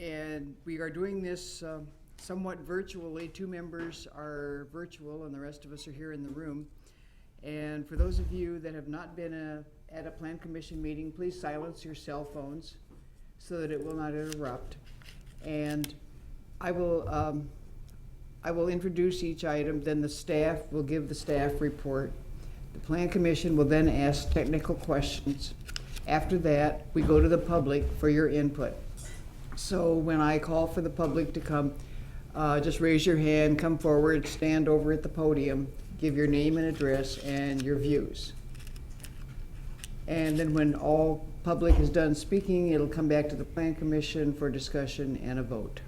And we are doing this somewhat virtually. 2 members are virtual and the rest of us are here in the room. And for those of you that have not been at a Plan Commission meeting, please silence your cell phones so that it will not interrupt. And I will introduce each item, then the staff will give the staff report. The Plan Commission will then ask technical questions. After that, we go to the public for your input. So when I call for the public to come, just raise your hand, come forward, stand over at the podium, give your name and address and your views. And then when all public is done speaking, it'll come back to the Plan Commission for discussion and a vote.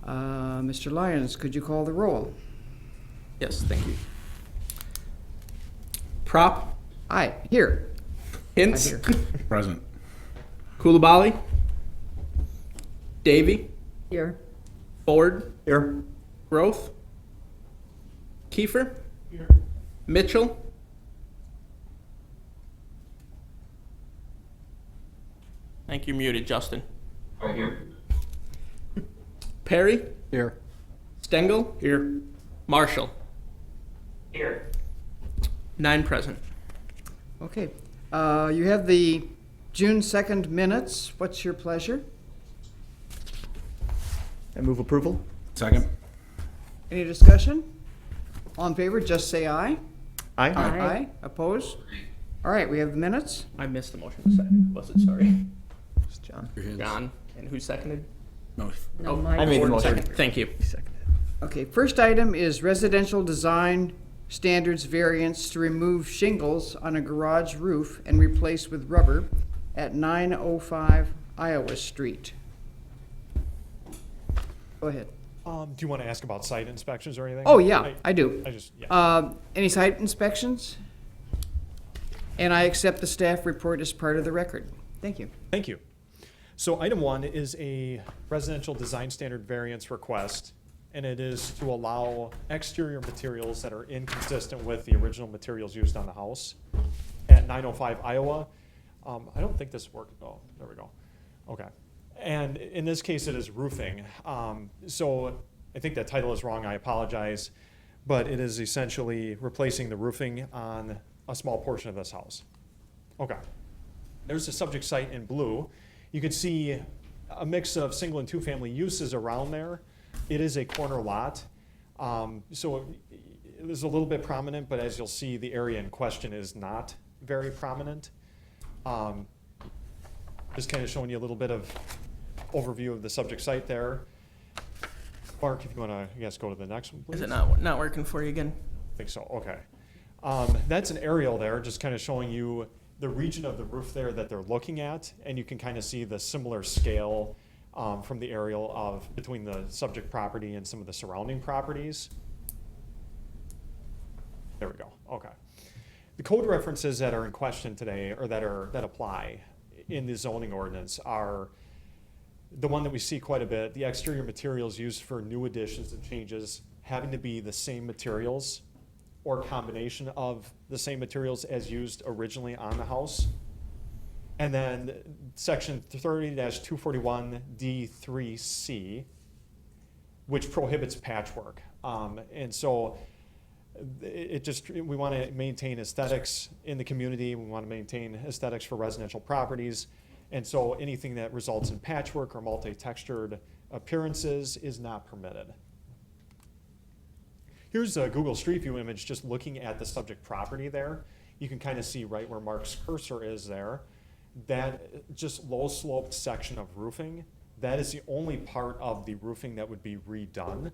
Mr. Lyons, could you call the roll? Yes, thank you. Prop. Aye, here. Hintz. Here. Present. Coulibaly. Davy. Here. Ford. Here. Groth. Kiefer. Here. Mitchell. I think you're muted, Justin. Right here. Perry. Here. Stengel. Here. Marshall. Here. 9 present. Okay. You have the June 2nd minutes. What's your pleasure? I move approval. Second. Any discussion? All in favor, just say aye. Aye. Aye. Opposed? All right, we have the minutes. I missed the motion a second. Was it? Sorry. It's John. John. And who seconded? No. No, Oh, Mike. I made the Ford motion. seconded. Thank you. He seconded. Okay, first item is residential design standards variance to remove shingles on a garage roof and replace with rubber at 905 Iowa Street. Go ahead. Do you want to ask about site inspections or anything? Oh, yeah, I do. I just, yeah. Any site inspections? And I accept the staff report as part of the record. Thank you. Thank you. So item 1 is a residential design standard variance request, and it is to allow exterior materials that are inconsistent with the original materials used on the house at 905 Iowa. I don't think this worked. Oh, there we go. Okay. And in this case, it is roofing. So I think that title is wrong. I apologize. But it is essentially replacing the roofing on a small portion of this house. Okay. There's the subject site in blue. You can see a mix of single and 2-family uses around there. It is a corner lot. So it is a little bit prominent, but as you'll see, the area in question is not very prominent. Just kind of showing you a little bit of overview of the subject site there. Mark, if you want to, I guess, go to the next one, please. Is it not working for you again? I think so, okay. That's an aerial there, just kind of showing you the region of the roof there that they're looking at, and you can kind of see the similar scale from the aerial of between the subject property and some of the surrounding properties. There we go, okay. The code references that are in question today, or that apply in the zoning ordinance, are the one that we see quite a bit, the exterior materials used for new additions and changes having to be the same materials or combination of the same materials as used originally on the house. And then section 30-241D3C, which prohibits patchwork. And so we want to maintain aesthetics in the community. We want to maintain aesthetics for residential properties. And so anything that results in patchwork or multi-textured appearances is not permitted. Here's a Google Street View image just looking at the subject property there. You can kind of see right where Mark's cursor is there. That just low sloped section of roofing, that is the only part of the roofing that would be redone.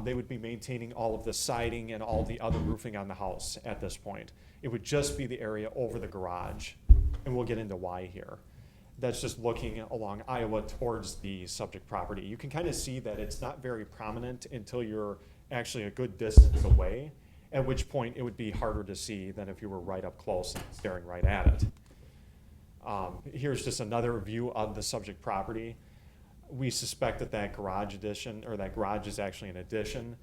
They would be maintaining all of the siding and all the other roofing on the house at this point. It would just be the area over the garage, and we'll get into why here. That's just looking along Iowa towards the subject property. You can kind of see that it's not very prominent until you're actually a good distance away, at which point it would be harder to see than if you were right up close and staring right at it. Here's just another view of the subject property. We suspect that garage addition, or that garage is actually an addition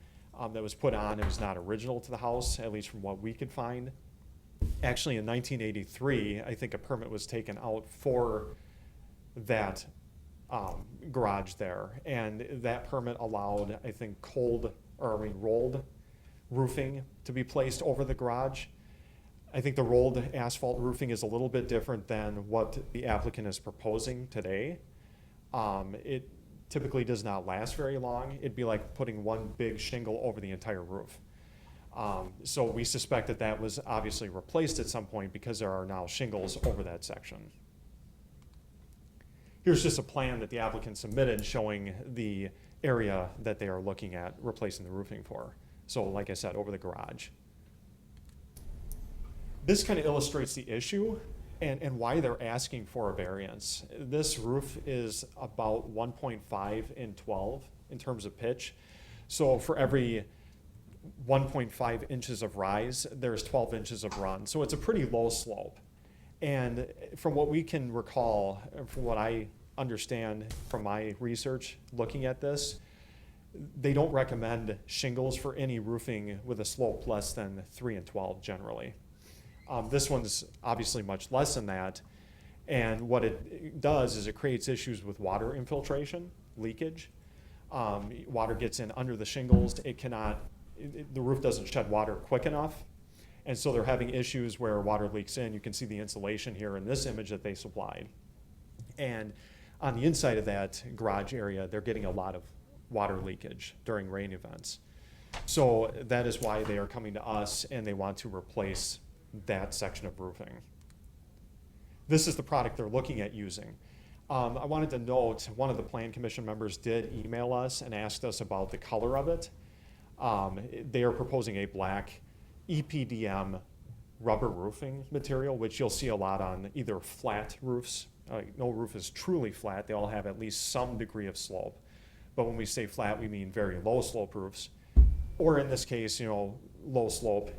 that was put on. It was not original to the house, at least from what we could find. Actually, in 1983, I think a permit was taken out for that garage there. And that permit allowed, I think, rolled roofing to be placed over the garage. I think the rolled asphalt roofing is a little bit different than what the applicant is proposing today. It typically does not last very long. It'd be like putting one big shingle over the entire roof. So we suspect that that was obviously replaced at some point because there are now shingles over that section. Here's just a plan that the applicant submitted showing the area that they are looking at replacing the roofing for. So like I said, over the garage. This kind of illustrates the issue and why they're asking for a variance. This roof is about 1.5 in 12 in terms of pitch. So for every 1.5 inches of rise, there's 12 inches of run. So it's a pretty low slope. And from what we can recall, from what I understand from my research looking at this, they don't recommend shingles for any roofing with a slope less than 3 and 12 generally. This one's obviously much less than that. And what it does is it creates issues with water infiltration, leakage. Water gets in under the shingles. The roof doesn't shed water quick enough. And so they're having issues where water leaks in. You can see the insulation here in this image that they supplied. And on the inside of that garage area, they're getting a lot of water leakage during rain events. So that is why they are coming to us and they want to replace that section of roofing. This is the product they're looking at using. I wanted to note, one of the Plan Commission members did email us and asked us about the color of it. They are proposing a black Epdm rubber roofing material, which you'll see a lot on either flat roofs. No roof is truly flat. They all have at least some degree of slope. But when we say flat, we mean very low slope roofs. Or in this case, low slope,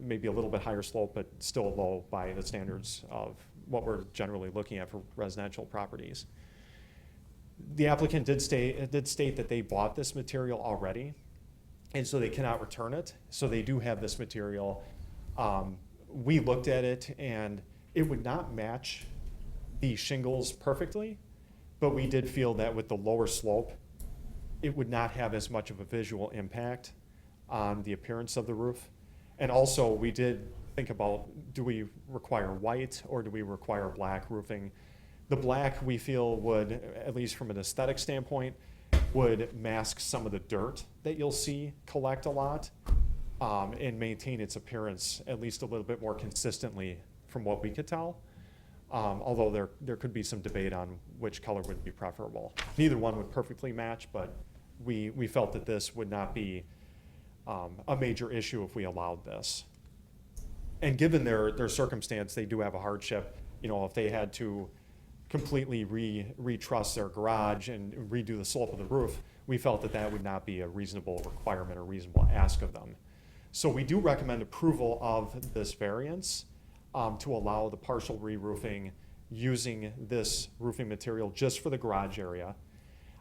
maybe a little bit higher slope, but still low by the standards of what we're generally looking at for residential properties. The applicant did state that they bought this material already, and so they cannot return it. So they do have this material. We looked at it, and it would not match the shingles perfectly, but we did feel that with the lower slope, it would not have as much of a visual impact on the appearance of the roof. And also, we did think about, do we require white or do we require black roofing? The black, we feel, would, at least from an aesthetic standpoint, would mask some of the dirt that you'll see collect a lot and maintain its appearance at least a little bit more consistently from what we could tell. Although there could be some debate on which color would be preferable. Neither one would perfectly match, but we felt that this would not be a major issue if we allowed this. And given their circumstance, they do have a hardship. If they had to completely retruss their garage and redo the slope of the roof, we felt that would not be a reasonable requirement or reasonable ask of them. So we do recommend approval of this variance to allow the partial re-roofing using this roofing material just for the garage area.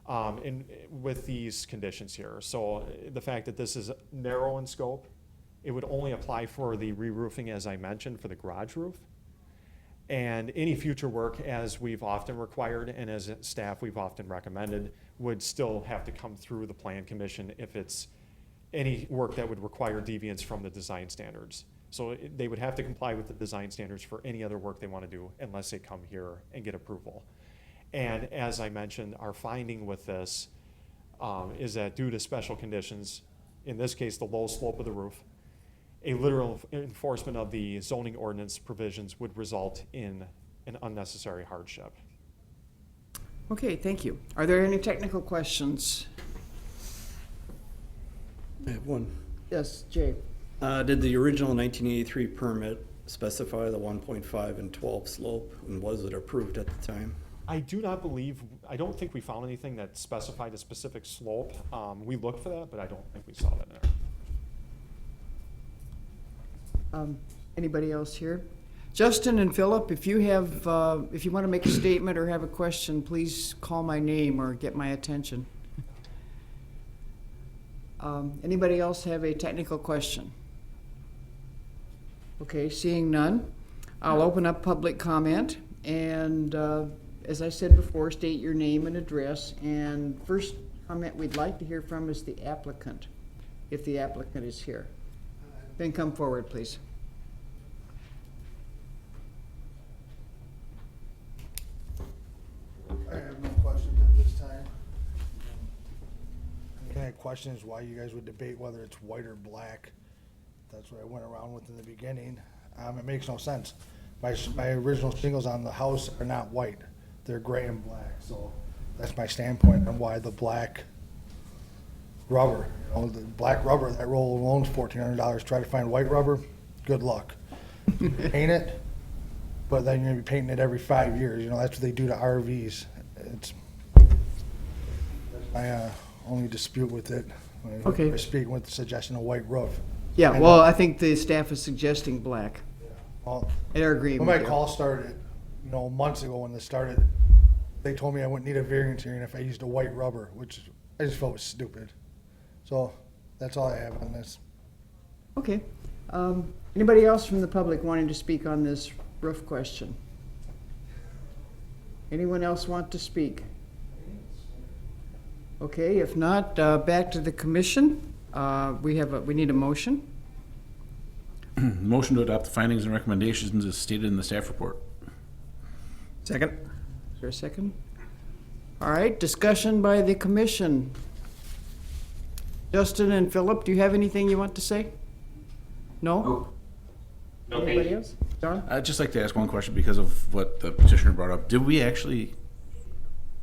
And with these conditions here. So the fact that this is narrow in scope, it would only apply for the re-roofing, as I mentioned, for the garage roof. And any future work, as we've often required and as staff we've often recommended, would still have to come through the Plan Commission if it's any work that would require deviance from the design standards. So they would have to comply with the design standards for any other work they want to do unless they come here and get approval. And as I mentioned, our finding with this is that due to special conditions, in this case, the low slope of the roof, a literal enforcement of the zoning ordinance provisions would result in an unnecessary hardship. Okay, thank you. Are there any technical questions? I have one. Yes, Jay. Did the original 1983 permit specify the 1.5 and 12 slope, and was it approved at the time? I don't think we found anything that specified a specific slope. We looked for that, but I don't think we saw that there. Anybody else here? Justin and Philip, if you want to make a statement or have a question, please call my name or get my attention. Anybody else have a technical question? Okay, seeing none, I'll open up public comment, and as I said before, state your name and address, and first comment we'd like to hear from is the applicant, if the applicant is here. Then come forward, please. I have no questions at this time. The only question is why you guys would debate whether it's white or black. That's what I went around with in the beginning. It makes no sense. My original shingles on the house are not white. They're gray and black, so that's my standpoint on why the black rubber. You know, the black rubber, that roll alone's $1,400. Try to find white rubber, good luck. Paint it, but then you're gonna be painting it every 5 years. You know, that's what they do to RVs. It's my only dispute with it. Okay. I speak with the suggestion of white roof. Yeah, I well, know. I think the staff is suggesting black. Well, They're agreeing when with my you. call started, you know, months ago when this started, they told me I wouldn't need a variance hearing if I used a white rubber, which I just felt was stupid. So that's all I have on this. Okay. Anybody else from the public wanting to speak on this roof question? Anyone else want to speak? Okay, if not, back to the commission. We need a motion. Motion to adopt the findings and recommendations as stated in the staff report. Second? Is there a second? All right, discussion by the commission. Justin and Philip, do you have anything you want to say? No? No. No, thank Anybody you. else? John? I'd just like to ask one question because of what the petitioner brought up. Did we actually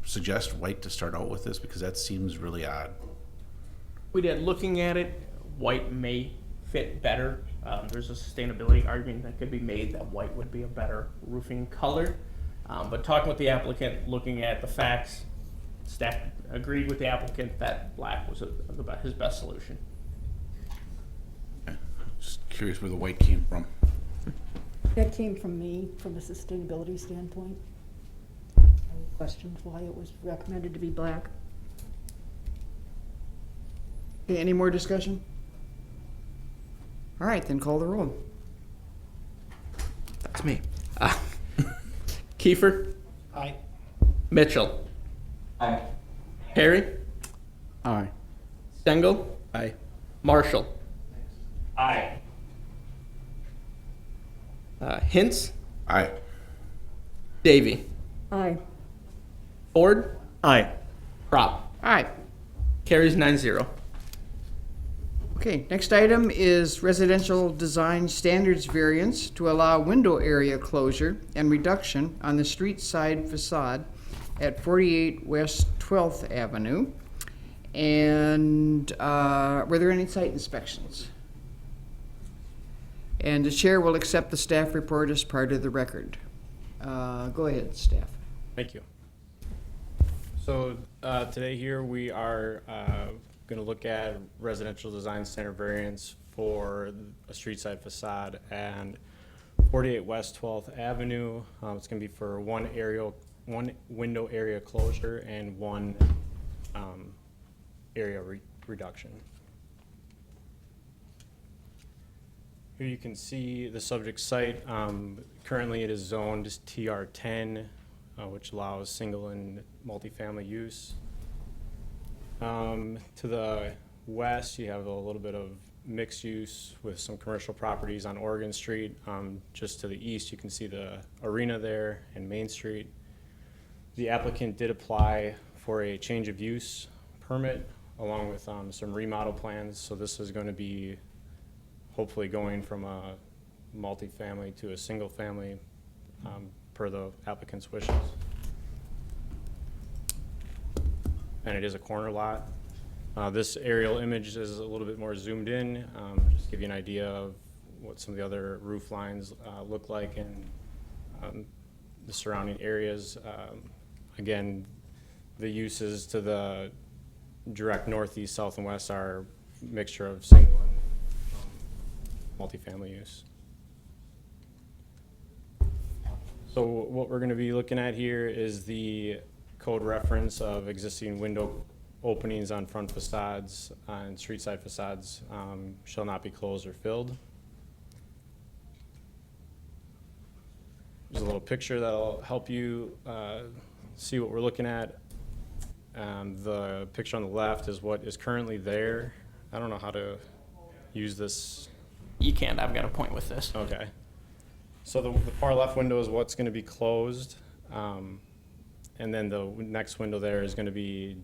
suggest white to start out with this? Because that seems really odd. We did, looking at it, white may fit better. There's a sustainability argument that could be made that white would be a better roofing color. But talking with the applicant, looking at the facts, staff agreed with the applicant that black was his best solution. Just curious where the white came from. That came from me, from a sustainability standpoint. I questioned why it was recommended to be black. Okay, any more discussion? All right, then call the roll. That's me. Kiefer. Aye. Mitchell. Aye. Harry. Aye. Stengel. Aye. Marshall. Aye. Hintz. Aye. Davy. Aye. Ford. Aye. Prop. All right. Carries 9-0. Okay, next item is residential design standards variance to allow window area closure and reduction on the street side facade at 48 West 12th Avenue. And were there any site inspections? And the chair will accept the staff report as part of the record. Go ahead, staff. Thank you. So today here we are going to look at residential design standard variance for a street side facade and 48 West 12th Avenue. It's going to be for one window area closure and one area reduction. Here you can see the subject site. Currently it is zoned TR10, which allows single and multifamily use. To the west, you have a little bit of mixed use with some commercial properties on Oregon Street. Just to the east, you can see the arena there and Main Street. The applicant did apply for a change of use permit along with some remodel plans. So this is going to be hopefully going from a multifamily to a single family per the applicant's wishes. And it is a corner lot. This aerial image is a little bit more zoomed in, just to give you an idea of what some of the other roof lines look like in the surrounding areas. Again, the uses to the direct northeast, south, and west are a mixture of single and multifamily use. So what we're going to be looking at here is the code reference of existing window openings on front facades and street side facades shall not be closed or filled. There's a little picture that'll help you see what we're looking at. The picture on the left is what is currently there. I don't know how to use this. You can't, I've got a point with this. Okay. So the far left window is what's going to be closed. And then the next window there is going to be,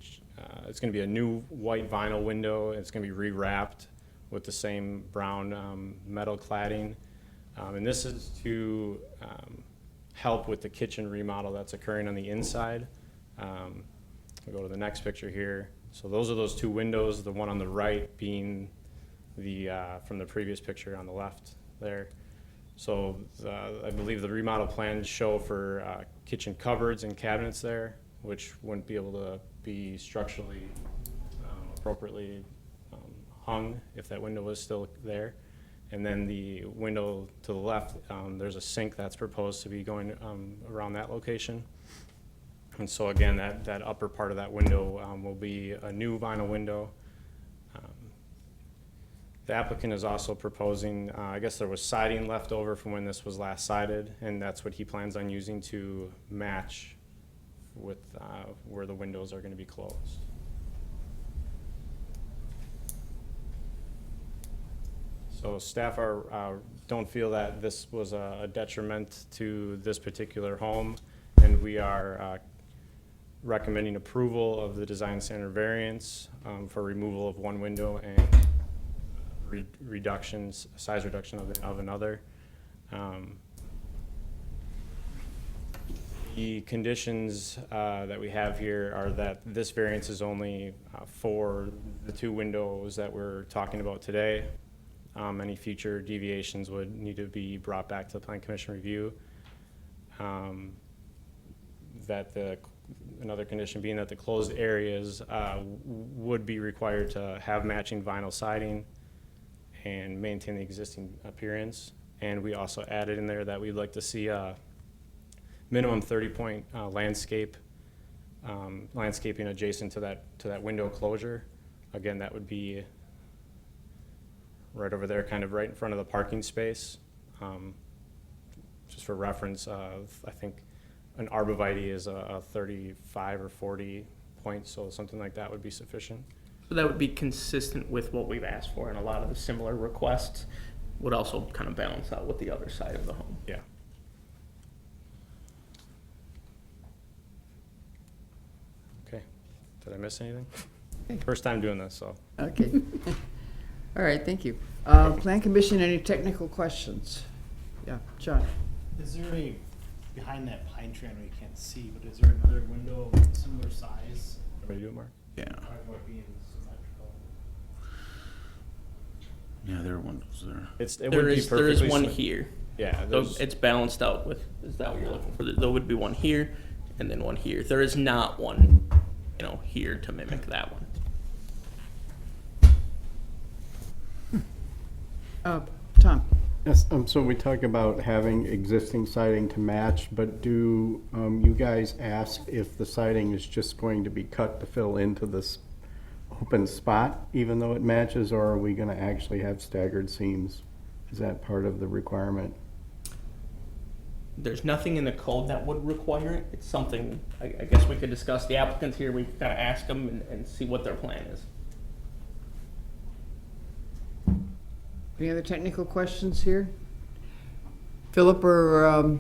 it's going to be a new white vinyl window. It's going to be rewrapped with the same brown metal cladding. And this is to help with the kitchen remodel that's occurring on the inside. We'll go to the next picture here. So those are those two windows, the one on the right being the from the previous picture on the left there. So I believe the remodel plans show for kitchen cupboards and cabinets there, which wouldn't be able to be structurally appropriately hung if that window was still there. And then the window to the left, there's a sink that's proposed to be going around that location. And so again, that upper part of that window will be a new vinyl window. The applicant is also proposing, I guess there was siding left over from when this was last sided, and that's what he plans on using to match with where the windows are going to be closed. So staff don't feel that this was a detriment to this particular home, and we are recommending approval of the design standard variance for removal of one window and size reduction of another. The conditions that we have here are that this variance is only for the two windows that we're talking about today. Any future deviations would need to be brought back to the Plan Commission review. Another condition being that the closed areas would be required to have matching vinyl siding and maintain the existing appearance. And we also added in there that we'd like to see a minimum 30-point landscaping adjacent to that window closure. Again, that would be right over there, kind of right in front of the parking space. Just for reference, I think an arborvitae is a 35 or 40 points, so something like that would be sufficient. So that would be consistent with what we've asked for, and a lot of the similar requests would also kind of balance out with the other side of the home. Yeah. Okay. Did I miss anything? First time doing this, so. Okay. All right, thank you. Plan Commission, any technical questions? Yeah, John? Is there a, behind that pine tree, I know you can't see, but is there another window of similar size? Ready to do it, Mark? Yeah. Talking about being symmetrical. Yeah, there are windows there. There is one here. Yeah. So it's balanced out with, is that what you're looking for? There would be one here and then one here. There is not one, here to mimic that one. Tom? Yes, so we talk about having existing siding to match, but do you guys ask if the siding is just going to be cut to fill into this open spot, even though it matches, or are we going to actually have staggered seams? Is that part of the requirement? There's nothing in the code that would require it. It's something, I guess we could discuss. The applicants here, we kind of ask them and see what their plan is. Any other technical questions here? Philip or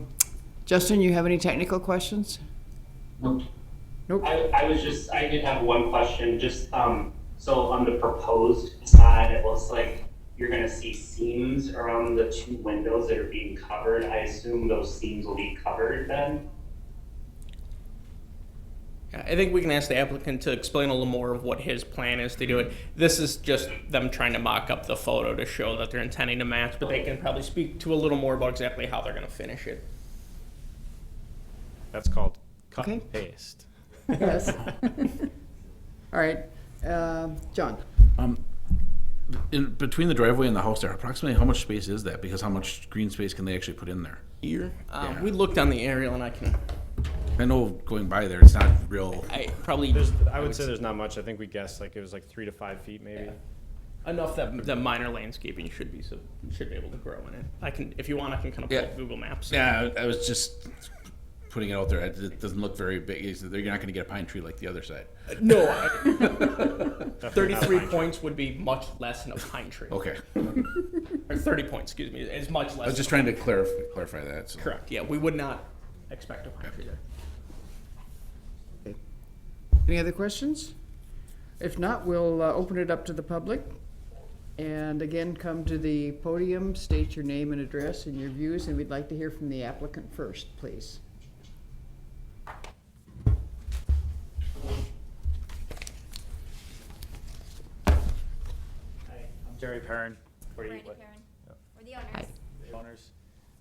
Justin, you have any technical questions? Nope. Nope. I did have one question, just, so on the proposed side, it looks like you're gonna see seams around the two windows that are being covered. I assume those seams will be covered then? I think we can ask the applicant to explain a little more of what his plan is to do it. This is just them trying to mock up the photo to show that they're intending to match, but they can probably speak to a little more about exactly how they're going to finish it. That's called cut Okay. and paste. Yes. All right, John? In between the driveway and the house there, approximately how much space is that? Because how much green space can they actually put in there? Here, Yeah. we looked on the aerial, and I know going by there, it's not real. I would say there's not much. I think we guessed it was like 3 to 5 feet maybe. Yeah. Enough that the minor landscaping should be able to grow in it. If you want, I can kind of pull up Google Maps. Yeah, I was just putting it out there, it doesn't look very big. They're not gonna get a pine tree like the other side. No, 33 points would be much less than a pine tree. Okay. Or 30 points, excuse me, is much less. I was just trying to clarify that, so. Correct, yeah, we would not expect a pine tree there. Any other questions? If not, we'll open it up to the public. And again, come to the podium, state your name and address and your views, and we'd like to hear from the applicant first, please. Hi, I'm Jerry Perrin. Randy Perrin. We're the owners. The owners.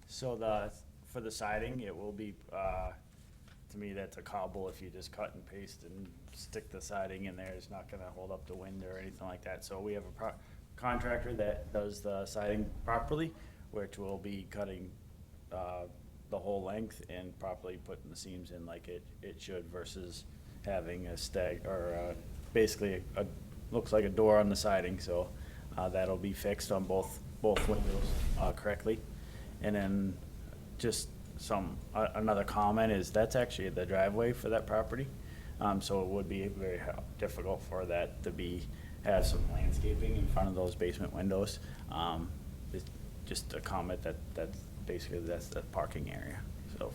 So for the siding, it will be, to me, that's a cobble if you just cut and paste and stick the siding in there. It's not gonna hold up the wind or anything like that. So we have a contractor that does the siding properly, which will be cutting, the whole length and properly putting the seams in like it should versus having a basically looks like a door on the siding. So, that'll be fixed on both windows, correctly. And then just another comment is that's actually the driveway for that property. So it would be very difficult for that to have some landscaping in front of those basement windows. It's just a comment that's basically that's the parking area. So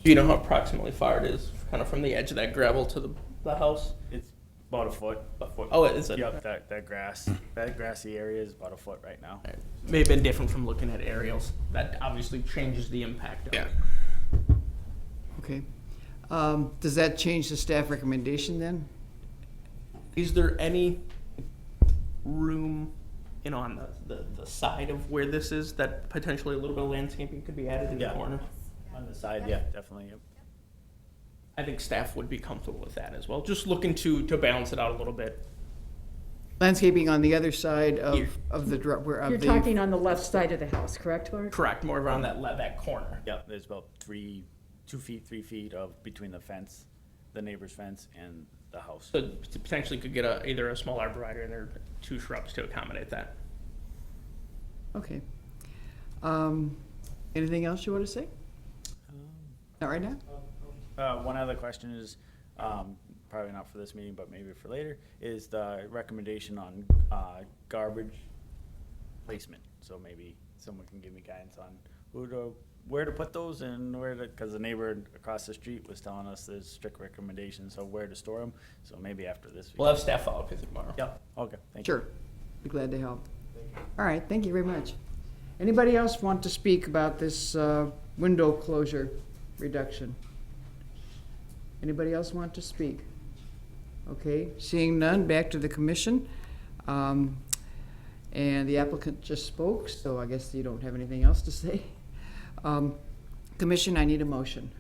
do you know how approximately far it is, kind of from the edge of that gravel to the house? it's about a foot. Oh, is it? Yep, that grassy area is about a foot right now. May have been different from looking at aerials. That obviously changes the impact of it. Okay. Does that change the staff recommendation then? Is there any room, on the side of where this is that potentially a little bit of landscaping could be added in the corner? On the side, yeah, definitely. Yep. I think staff would be comfortable with that as well. Just looking to balance it out a little bit. Landscaping on the other side Here. of the You're talking on the left side of the house, correct, Mark? Correct, more around that corner. Yep, there's about 3 feet between the fence, the neighbor's fence, and the house. So potentially could get either a small arborvitae and there 2 shrubs to accommodate that. Okay. Anything else you want to say? Not right now? One other question is, probably not for this meeting, but maybe for later, is the recommendation on garbage placement. So maybe someone can give me guidance on where to put those and because the neighbor across the street was telling us there's strict recommendations of where to store them. So maybe after this week. We'll have staff follow up with you tomorrow. Yep, okay, thank you. Sure. Be glad to help. All right, thank you very much. Anybody else want to speak about this window closure reduction? Anybody else want to speak? Okay, seeing none, back to the commission. And the applicant just spoke, so I guess you don't have anything else to say. Commission, I need a motion.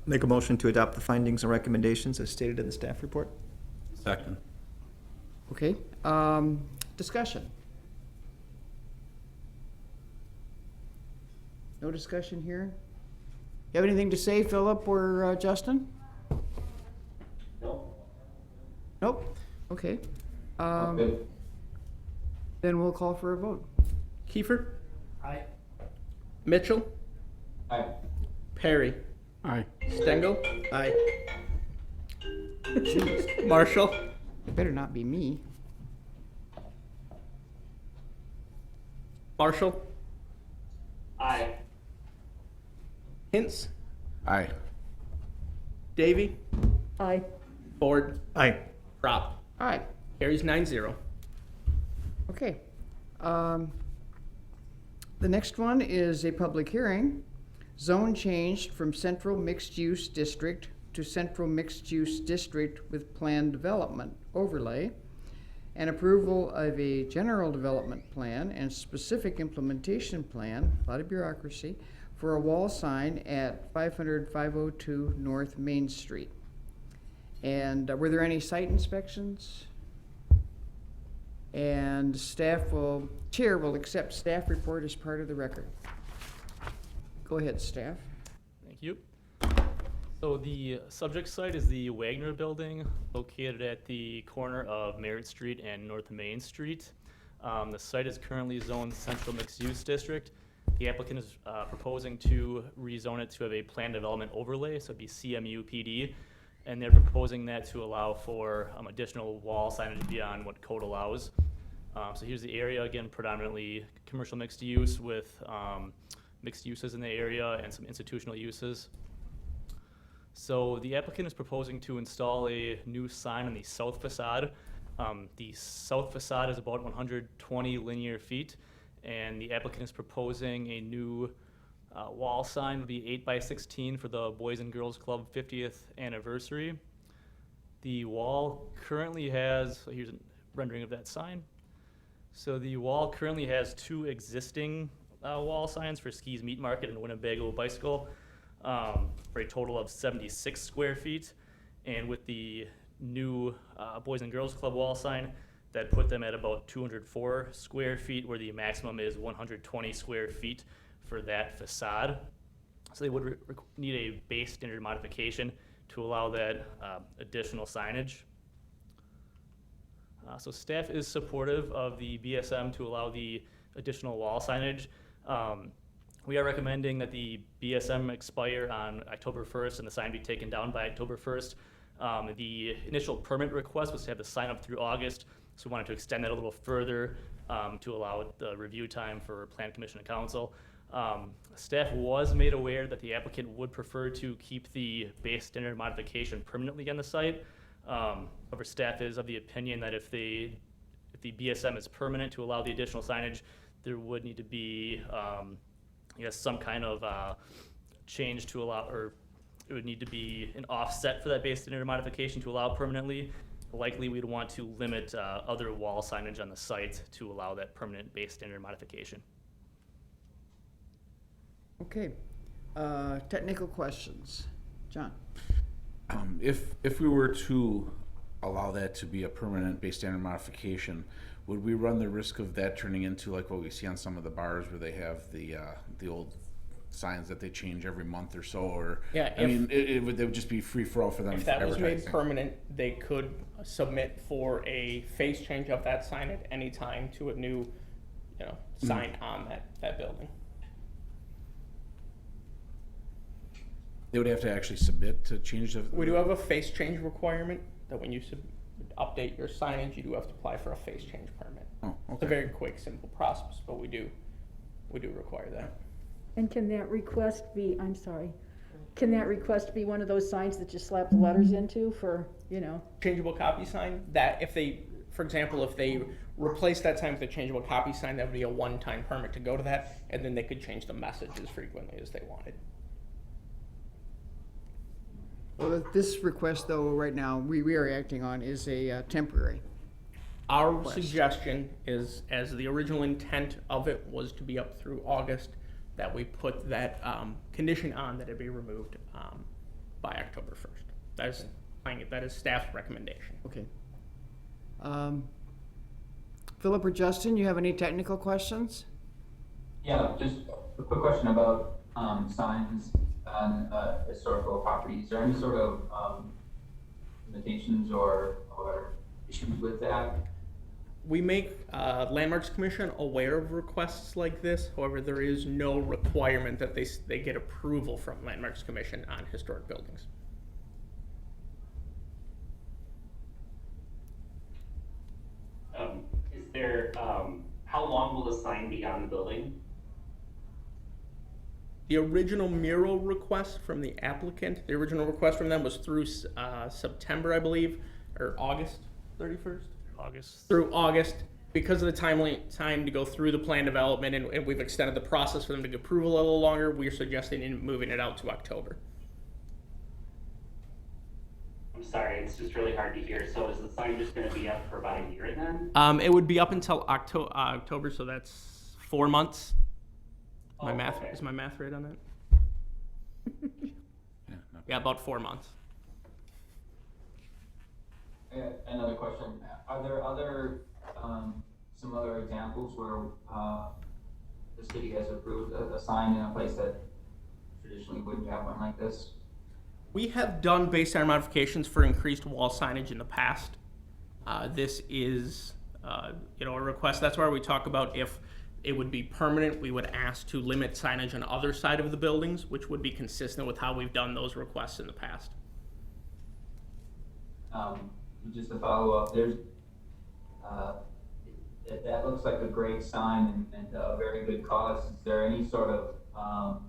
Make a motion to adopt the findings and recommendations as stated in the staff report. Second. Okay, discussion. No discussion here? You have anything to say, Philip or Justin? No. Nope, okay. Then we'll call for a vote. Kiefer? Aye. Mitchell? Aye. Perry? Aye. Stengel? Aye. Marshall? Better not be me. Marshall? Aye. Hintz? Aye. Davy? Aye. Ford? Aye. Prop? All right, Carries 9-0. okay. The next one is a public hearing. Zone changed from central mixed-use district to central mixed-use district with planned development overlay, and approval of a general development plan and specific implementation plan, a lot of bureaucracy, for a wall sign at 500-502 North Main Street. And were there any site inspections? And chair will accept staff report as part of the record. Go ahead, staff. Thank you. So the subject site is the Wagner Building, located at the corner of Merritt Street and North Main Street. The site is currently zoned Central Mixed Use District. The applicant is proposing to rezone it to have a planned development overlay, so it'd be CMU PD, and they're proposing that to allow for additional wall signage beyond what code allows. So here's the area, again, predominantly commercial mixed use with mixed uses in the area and some institutional uses. So the applicant is proposing to install a new sign on the south facade. The south facade is about 120 linear feet, and the applicant is proposing a new wall sign would be 8x16 for the Boys and Girls Club 50th anniversary. The wall currently has, so here's a rendering of that sign. So the wall currently has 2 existing wall signs for Ski's Meat Market and Winnebago Bicycle for a total of 76 square feet. And with the new Boys and Girls Club wall sign, that put them at about 204 square feet, where the maximum is 120 square feet for that facade. So they would need a base standard modification to allow that additional signage. So staff is supportive of the BSM to allow the additional wall signage. We are recommending that the BSM expire on October 1st and the sign be taken down by October 1st. The initial permit request was to have the sign up through August, so we wanted to extend that a little further to allow the review time for Plan Commission and Council. Staff was made aware that the applicant would prefer to keep the base standard modification permanently on the site. However, staff is of the opinion that if the BSM is permanent to allow the additional signage, there would need to be some kind of change to allow, or it would need to be an offset for that base standard modification to allow permanently. Likely, we'd want to limit other wall signage on the site to allow that permanent base standard modification. Okay, technical questions. John? If we were to allow that to be a permanent base standard modification, would we run the risk of that turning into like what we see on some of the bars where they have the old signs that they change every month or so? Or Yeah, it would just be free for all for them. If that was made permanent, they could submit for a face change of that sign at any time to a new, sign on that building. They would have to actually submit to change the. We do have a face change requirement that when you update your signage, you do have to apply for a face change permit. Oh, okay. It's a very quick, simple process, but we do require that. And can that request be, I'm sorry, can that request be one of those signs that you slap the letters into for, Changeable copy sign, that if they, for example, if they replace that sign with a changeable copy sign, that would be a one-time permit to go to that, and then they could change the message as frequently as they wanted. Well, this request, though, right now, we are acting on is a temporary. Our request. suggestion is, as the original intent of it was to be up through August, that we put that condition on that it be removed by October 1st. That is staff's recommendation. Okay. Philip or Justin, you have any technical questions? Yeah, just a quick question about signs on historical properties. Is there any sort of limitations or issues with that? We make Landmarks Commission aware of requests like this. However, there is no requirement that they get approval from Landmarks Commission on historic buildings. Is there, how long will the sign be on the building? The original mural request from the applicant, the original request from them was through September, I believe, or August 31st? August. Through August. Because of the time to go through the plan development, and we've extended the process for them to get approval a little longer, we're suggesting moving it out to October. I'm sorry, it's just really hard to hear. So is the sign just going to be up for about a year then? It would be up until October, so that's 4 months. Okay. Is my math right on that? Yeah, about 4 months. Another question. Are there other, some other examples where the city has approved a sign in a place that traditionally wouldn't have one like this? We have done base standard modifications for increased wall signage in the past. This is, a request. That's where we talk about if it would be permanent. We would ask to limit signage on other side of the buildings, which would be consistent with how we've done those requests in the past. Just to follow up, there's, that looks like a great sign and a very good cause. Is there any sort of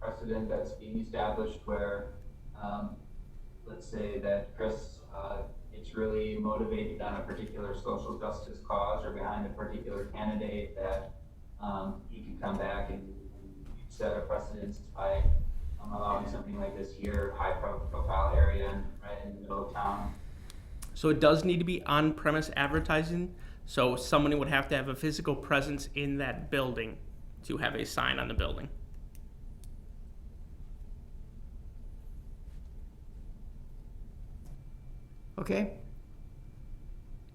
precedent that's being established where, let's say that Chris, it's really motivated on a particular social justice cause or behind a particular candidate, that he can come back and set a precedence by allowing something like this here, high profile area and right in the middle of town? So it does need to be on-premise advertising. So someone would have to have a physical presence in that building to have a sign on the building. Okay,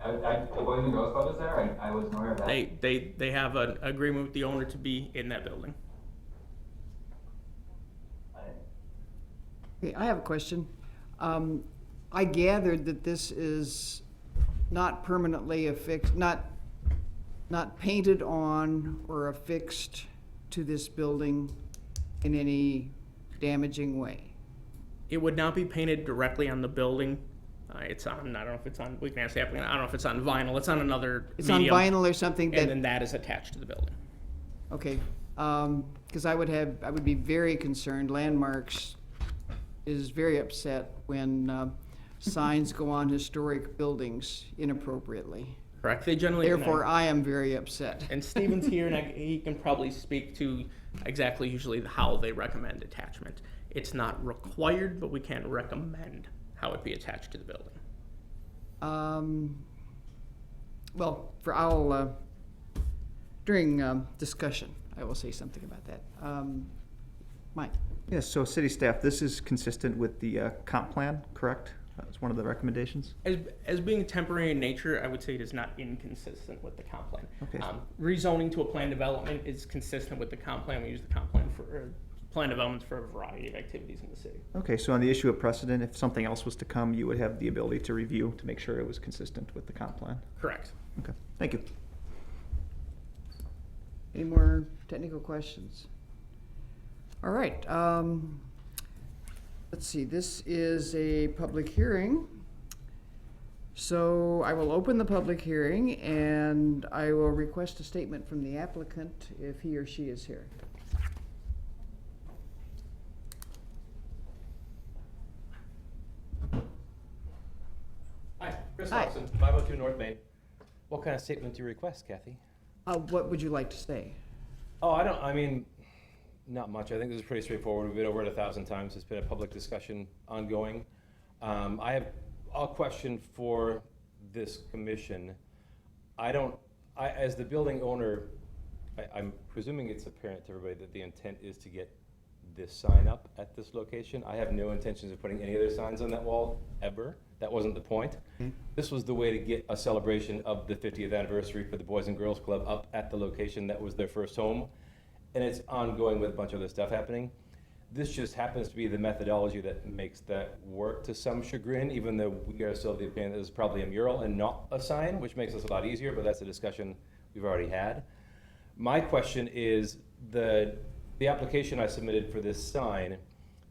The Boys and Girls Club is there? I wasn't aware of that. They have an agreement with the owner to be in that building. okay, I have a question. I gathered that this is not permanently affixed, not painted on or affixed to this building in any damaging way. It would not be painted directly on the building. It's on, I don't know if it's on, we can ask the applicant, I don't know if it's on vinyl, it's on another It's medium. on vinyl or something that. And then that is attached to the building. Okay, because I would be very concerned. Landmarks is very upset when signs go on historic buildings inappropriately. Correct, they generally. Therefore, I am very upset. And Steven's here, and he can probably speak to exactly usually how they recommend attachment. It's not required, but we can recommend how it be attached to the building. Well, during discussion, I will say something about that. Mike? Yes, so city staff, this is consistent with the comp plan, correct? That's one of the recommendations? As being temporary in nature, I would say it is not inconsistent with the comp plan. Okay. Rezoning to a plan development is consistent with the comp plan. We use the comp plan for plan developments for a variety of activities in the city. Okay, so on the issue of precedent, if something else was to come, you would have the ability to review to make sure it was consistent with the comp plan? Correct. Okay, thank you. Any more technical questions? All right, let's see, this is a public hearing. So I will open the public hearing and I will request a statement from the applicant if he or she is here. Hi, Chris Hi. Hobson, 502 North Main. What kind of statement do you request, Kathy? What would you like to say? Oh, I mean, not much. I think this is pretty straightforward. We've been over it 1,000 times. It's been a public discussion ongoing. I have a question for this commission. As the building owner, I'm presuming it's apparent to everybody that the intent is to get this sign up at this location. I have no intentions of putting any other signs on that wall, ever. That wasn't the point. This was the way to get a celebration of the 50th anniversary for the Boys and Girls Club up at the location that was their first home. And it's ongoing with a bunch of other stuff happening. This just happens to be the methodology that makes that work to some chagrin, even though we are still of the opinion that this is probably a mural and not a sign, which makes us a lot easier, but that's a discussion we've already had. My question is, the application I submitted for this sign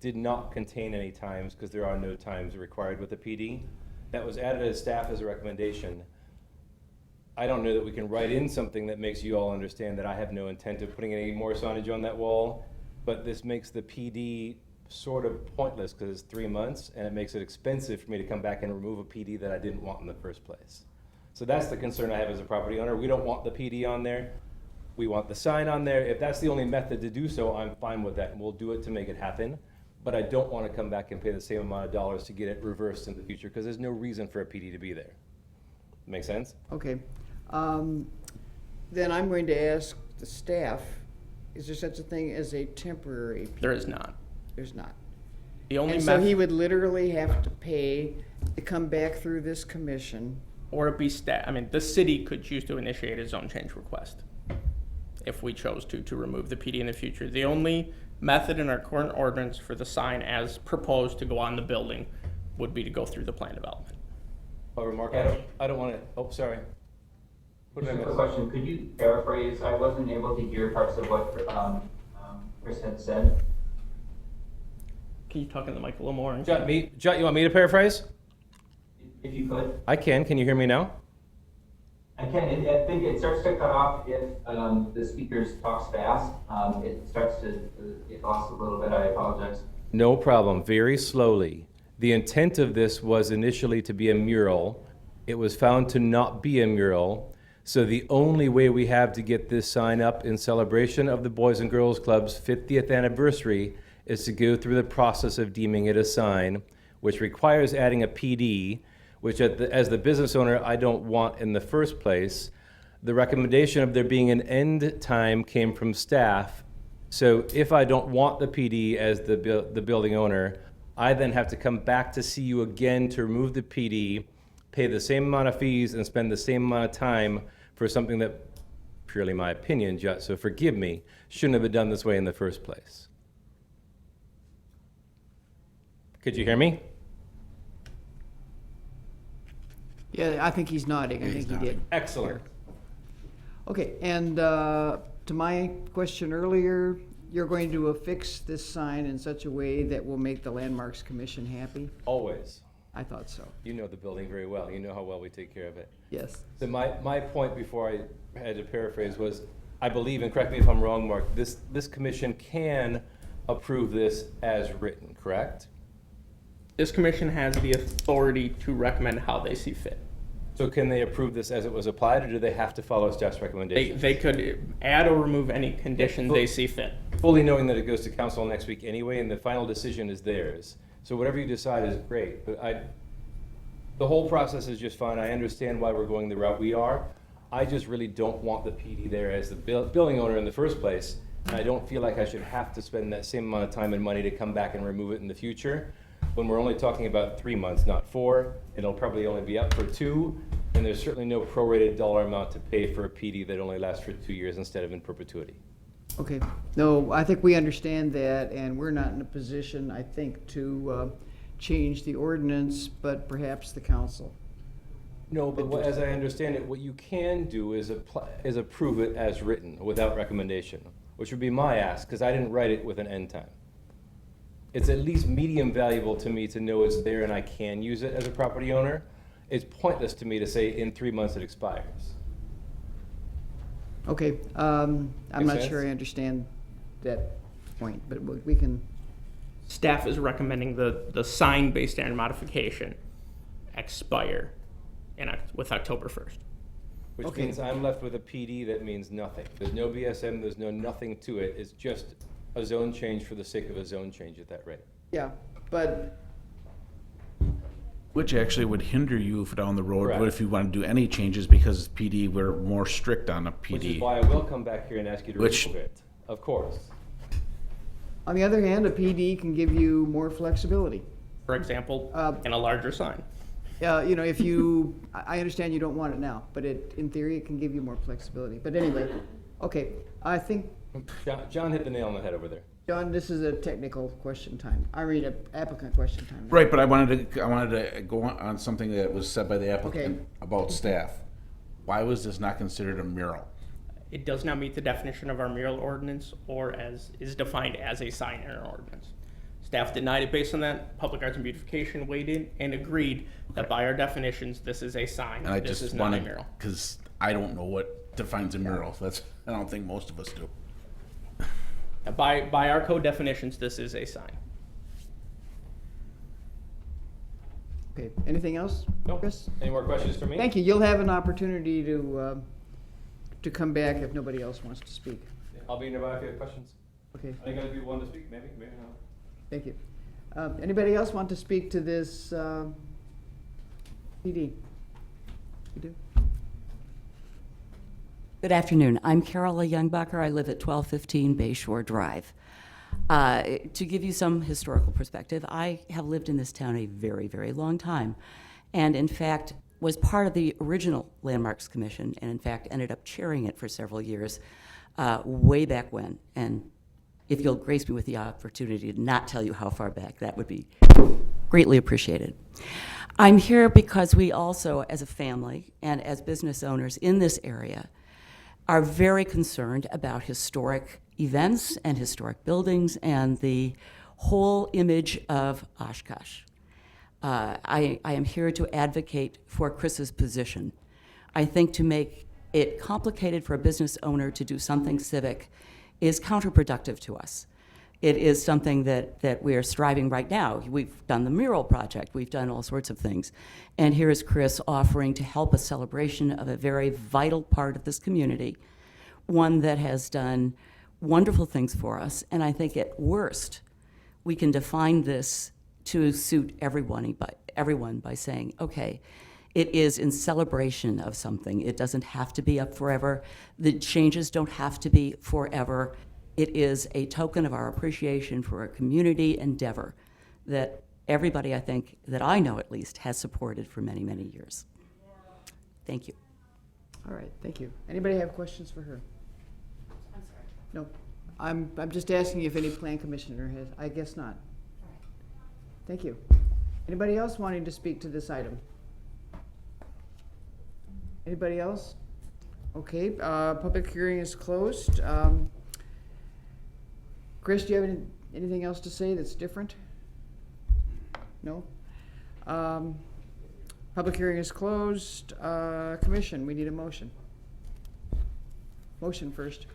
did not contain any times, because there are no times required with the PD. That was added as staff as a recommendation. I don't know that we can write in something that makes you all understand that I have no intent of putting any more signage on that wall, but this makes the PD sort of pointless because it's 3 months, and it makes it expensive for me to come back and remove a PD that I didn't want in the first place. So that's the concern I have as a property owner. We don't want the PD on there. We want the sign on there. If that's the only method to do so, I'm fine with that, and we'll do it to make it happen. But I don't want to come back and pay the same amount of dollars to get it reversed in the future, because there's no reason for a PD to be there. Make sense? Okay. Then I'm going to ask the staff, is there such a thing as a temporary PD? There is not. There's not. The only And so he would literally have to pay to come back through this commission. Or it be the city could choose to initiate a zone change request if we chose to remove the PD in the future. The only method in our current ordinance for the sign as proposed to go on the building would be to go through the plan development. However, Mark, I don't want to, oh, sorry. What did I Just a miss? quick question, could you paraphrase, I wasn't able to hear parts of what, Chris had said. Can you talk in the mic a little more? John, you want me to paraphrase? If you could. I can. Can you hear me now? I can, I think it starts to cut off if, the speaker talks fast. It starts to get lost a little bit, I apologize. No problem. Very slowly. The intent of this was initially to be a mural. It was found to not be a mural. So the only way we have to get this sign up in celebration of the Boys and Girls Club's 50th anniversary is to go through the process of deeming it a sign, which requires adding a PD, which as the business owner, I don't want in the first place. The recommendation of there being an end time came from staff. So if I don't want the PD as the building owner, I then have to come back to see you again to remove the PD, pay the same amount of fees, and spend the same amount of time for something that, purely my opinion, so forgive me, shouldn't have been done this way in the first place. Could you hear me? Yeah, I think he's nodding. I think he did. Excellent. Okay, and to my question earlier, you're going to affix this sign in such a way that will make the Landmarks Commission happy? Always. I thought so. You know the building very well. You know how well we take care of it. Yes. So my point before I had to paraphrase was, I believe, and correct me if I'm wrong, Mark, this commission can approve this as written, correct? This commission has the authority to recommend how they see fit. So can they approve this as it was applied, or do they have to follow staff's recommendations? They could add or remove any condition they see fit. Fully knowing that it goes to council next week anyway, and the final decision is theirs. So whatever you decide is great, but the whole process is just fine. I understand why we're going the route we are. I just really don't want the PD there as the building owner in the first place, and I don't feel like I should have to spend that same amount of time and money to come back and remove it in the future, when we're only talking about 3 months, not 4. It'll probably only be up for 2, and there's certainly no prorated dollar amount to pay for a PD that only lasts for 2 years instead of in perpetuity. Okay. No, I think we understand that, and we're not in a position, I think, to change the ordinance, but perhaps the council. No, but as I understand it, what you can do is approve it as written without recommendation, which would be my ask, because I didn't write it with an end time. It's at least medium valuable to me to know it's there and I can use it as a property owner. It's pointless to me to say in 3 months it expires. Okay, I'm Makes not sense? sure I understand that point, but we can. Staff is recommending the sign-based standard modification expire with October 1st. Which means I'm left with a PD that means nothing. There's no BSM, there's no nothing to it. It's just a zone change for the sake of a zone change at that rate. Yeah, but Which actually would hinder you down the road. Correct. What if you want to do any changes because PD, we're more strict on a PD? Which is why I will come back here and ask you to remove it, of course. on the other hand, a PD can give you more flexibility. For example, in a larger sign. You know, if you, I understand you don't want it now, but in theory, it can give you more flexibility. But anyway, okay, I think, John hit the nail on the head over there. John, this is a technical question time. I mean, an applicant question time. Right, but I wanted to go on something that was said by the applicant Okay. about staff. Why was this not considered a mural? It does not meet the definition of our mural ordinance or as is defined as a sign in our ordinance. Staff denied it based on that. Public Arts and Beautification weighed in and agreed that by our definitions, this is a sign. And I This just is not a wanted, mural. because I don't know what defines a mural. I don't think most of us do. By our code definitions, this is a sign. Okay, anything else, No. Chris? Any more questions for me? Thank you. You'll have an opportunity to come back if nobody else wants to speak. I'll be nearby if you have questions. Okay, Are you going to be one to speak? Maybe not. thank you. Anybody else want to speak to this PD? You do? Good afternoon. I'm Carola Youngbacher. I live at 1215 Bayshore Drive. To give you some historical perspective, I have lived in this town a very, very long time, and in fact was part of the original Landmarks Commission, and in fact ended up chairing it for several years way back when. And if you'll grace me with the opportunity to not tell you how far back, that would be Greatly appreciated. I'm here because we also, as a family and as business owners in this area, are very concerned about historic events and historic buildings and the whole image of Oshkosh. I am here to advocate for Chris's position. I think to make it complicated for a business owner to do something civic is counterproductive to us. It is something that we are striving right now. We've done the Mural project. We've done all sorts of things. And here is Chris offering to help a celebration of a very vital part of this community, one that has done wonderful things for us. And I think at worst, we can define this to suit everyone by saying, okay, it is in celebration of something. It doesn't have to be up forever. The changes don't have to be forever. It is a token of our appreciation for a community endeavor that everybody, I think, that I know at least, has supported for many, many years. Thank you. All right, thank you. Anybody have questions for her? I'm sorry. No. I'm just asking if any plan commissioner has, I guess not. Thank you. Anybody else wanting to speak to this item? Anybody else? Okay, public hearing is closed. Chris, do you have anything else to say that's different? No? Public hearing is closed. Commission, we need a motion. Motion first.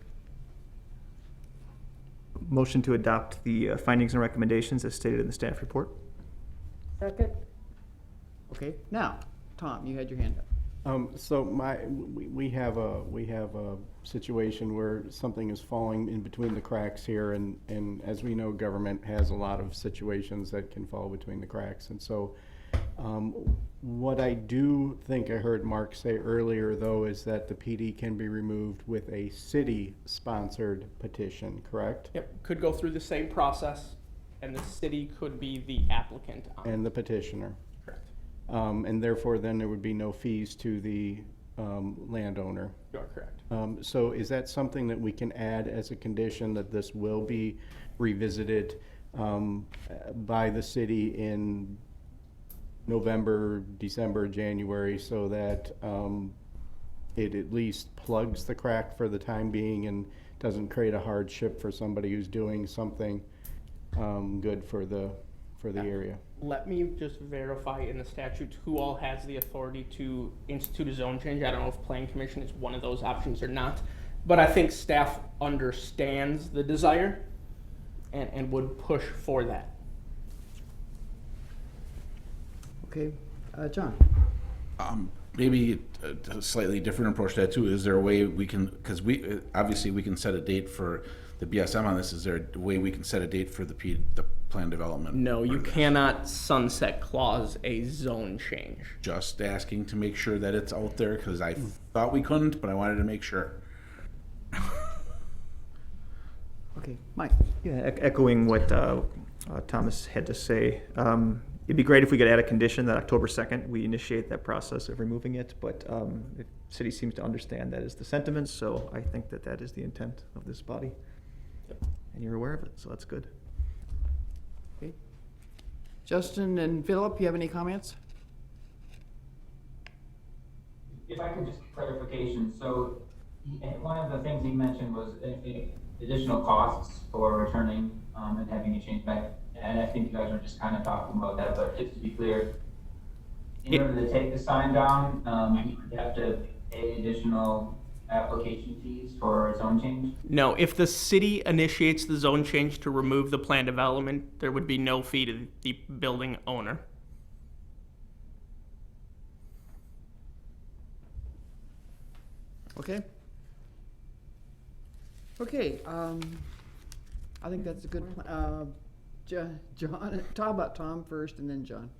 Motion to adopt the findings and recommendations as stated in the staff report. Second. Okay, now, Tom, you had your hand up. So we have a situation where something is falling in between the cracks here, and as we know, government has a lot of situations that can fall between the cracks. And so what I do think I heard Mark say earlier, though, is that the PD can be removed with a city-sponsored petition, correct? Yep, could go through the same process, and the city could be the applicant on it. And the petitioner. Correct. And therefore, then there would be no fees to the landowner. You are correct. So is that something that we can add as a condition, that this will be revisited by the city in November, December, January, so that it at least plugs the crack for the time being and doesn't create a hardship for somebody who's doing something good for the area? Let me just verify in the statutes who all has the authority to institute a zone change. I don't know if Plan Commission is one of those options or not, but I think staff understands the desire and would push for that. Okay, John. Maybe a slightly different approach to that too. Is there a way we can, because we obviously we can set a date for the BSM on this. Is there a way we can set a date for the plan development? No, you cannot sunset clause a zone change. Just asking to make sure that it's out there, because I thought we couldn't, but I wanted to make sure. Okay, Mike. Yeah, echoing what Thomas had to say. It'd be great if we could add a condition that October 2nd, we initiate that process of removing it, but the city seems to understand that is the sentiment, so I think that that is the intent of this body. Yep. And you're aware of it, so that's good. Okay. Justin and Philip, you have any comments? If I could just clarification, so one of the things he mentioned was additional costs for returning and having it changed back. And I think you guys were just kind of talking about that, but just to be clear, in order to take the sign down, you would have to pay additional application fees for a zone change? No, if the city initiates the zone change to remove the plan development, there would be no fee to the building owner. Okay. Okay, I think that's a good plan. John, talk about Tom first and then John.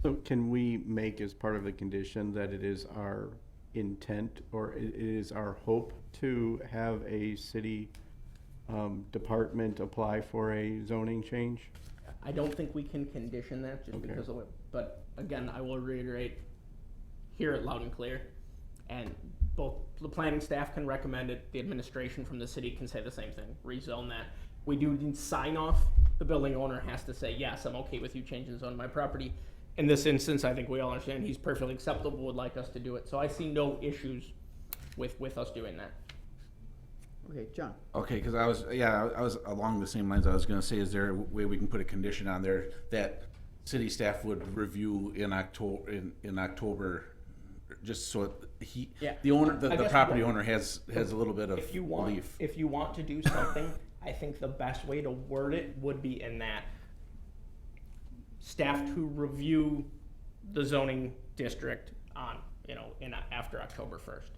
So can we make as part of the condition that it is our intent or it is our hope to have a city department apply for a zoning change? I don't think we can condition that just because of it, but again, I will reiterate, hear it loud and clear, and both the planning staff can recommend it, the administration from the city can say the same thing, rezone that. we do need sign off. The building owner has to say, yes, I'm okay with you changing the zone of my property. In this instance, I think we all understand he's perfectly acceptable, would like us to do it. So I see no issues with us doing that. Okay, John. Okay, because I was along the same lines. I was going to say, is there a way we can put a condition on there that city staff would review in October, just so the property owner has a little bit of relief. If you want to do something, I think the best way to word it would be in that staff to review the zoning district on, after October 1st.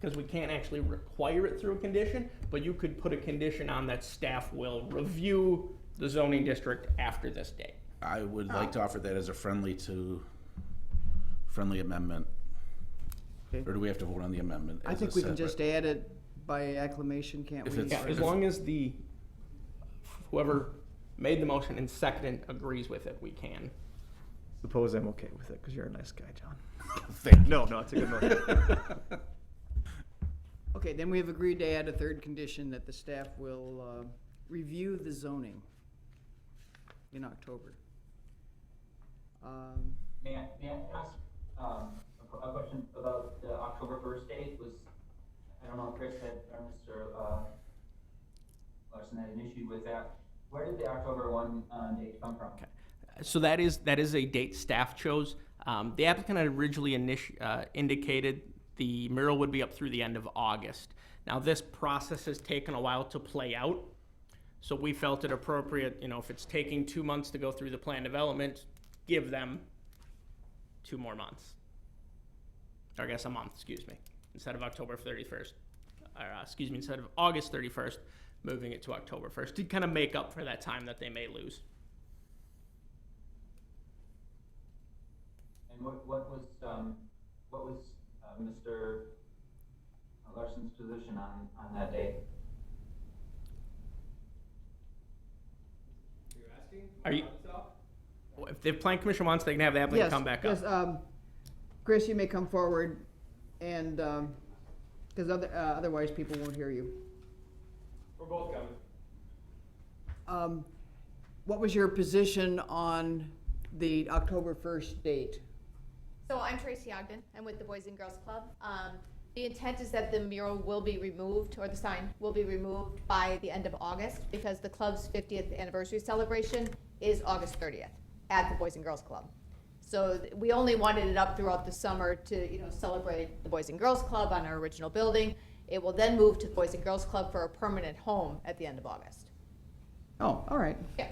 Because we can't actually require it through a condition, but you could put a condition on that staff will review the zoning district after this date. I would like to offer that as a friendly amendment. Okay. Or do we have to vote on the amendment? I think we can just add it by acclamation, can't we? Yeah, as long as whoever made the motion and seconded agrees with it, we can. Suppose I'm okay with it, because you're a nice guy, John. Thank you. No, it's a good motion. Okay, then we have agreed to add a third condition that the staff will review the zoning in October. May I ask a question about the October 1st date? I don't know if Chris had, or Mr. Larson had an issue with that. Where did the October 1 date come from? Okay. So that is a date staff chose. The applicant had originally indicated the mural would be up through the end of August. Now this process has taken a while to play out, so we felt it appropriate, if it's taking 2 months to go through the plan development, give them 2 more months. Or I guess a month, instead of October 31st. Or instead of August 31st, moving it to October 1st to kind of make up for that time that they may lose. And what was Mr. Larson's position on that date? Are you? If the plan commission wants, they can have the applicant come back up. Yes, Chris, you may come forward, and because otherwise people won't hear you. We're both coming. What was your position on the October 1st date? So I'm Tracy Ogden. I'm with the Boys and Girls Club. The intent is that the mural will be removed, or the sign will be removed by the end of August, because the club's 50th anniversary celebration is August 30th at the Boys and Girls Club. So we only wanted it up throughout the summer to, celebrate the Boys and Girls Club on our original building. It will then move to the Boys and Girls Club for a permanent home at the end of August. Oh, all right. Yeah.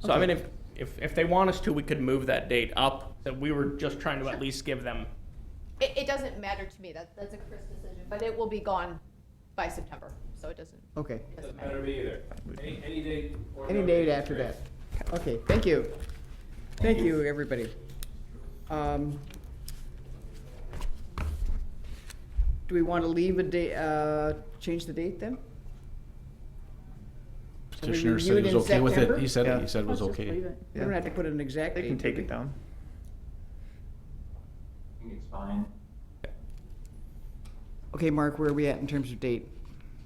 So I mean, if they want us to, we could move that date up. That we were just trying to at least give them. It doesn't matter to me. That's a Chris decision, but it will be gone by September, so it doesn't. Okay. Doesn't Better matter. be either. Any date. Or Any no date date. after that. Okay, thank you. Thank you, everybody. Do we want to leave a date, change the date then? Shall we Petitioner review said he in was okay with September? it. He said Yeah. it was Let's just okay. leave it. We don't have to put an exact date. They can take do it we? down. I think it's fine. Okay, Mark, where are we at in terms of date?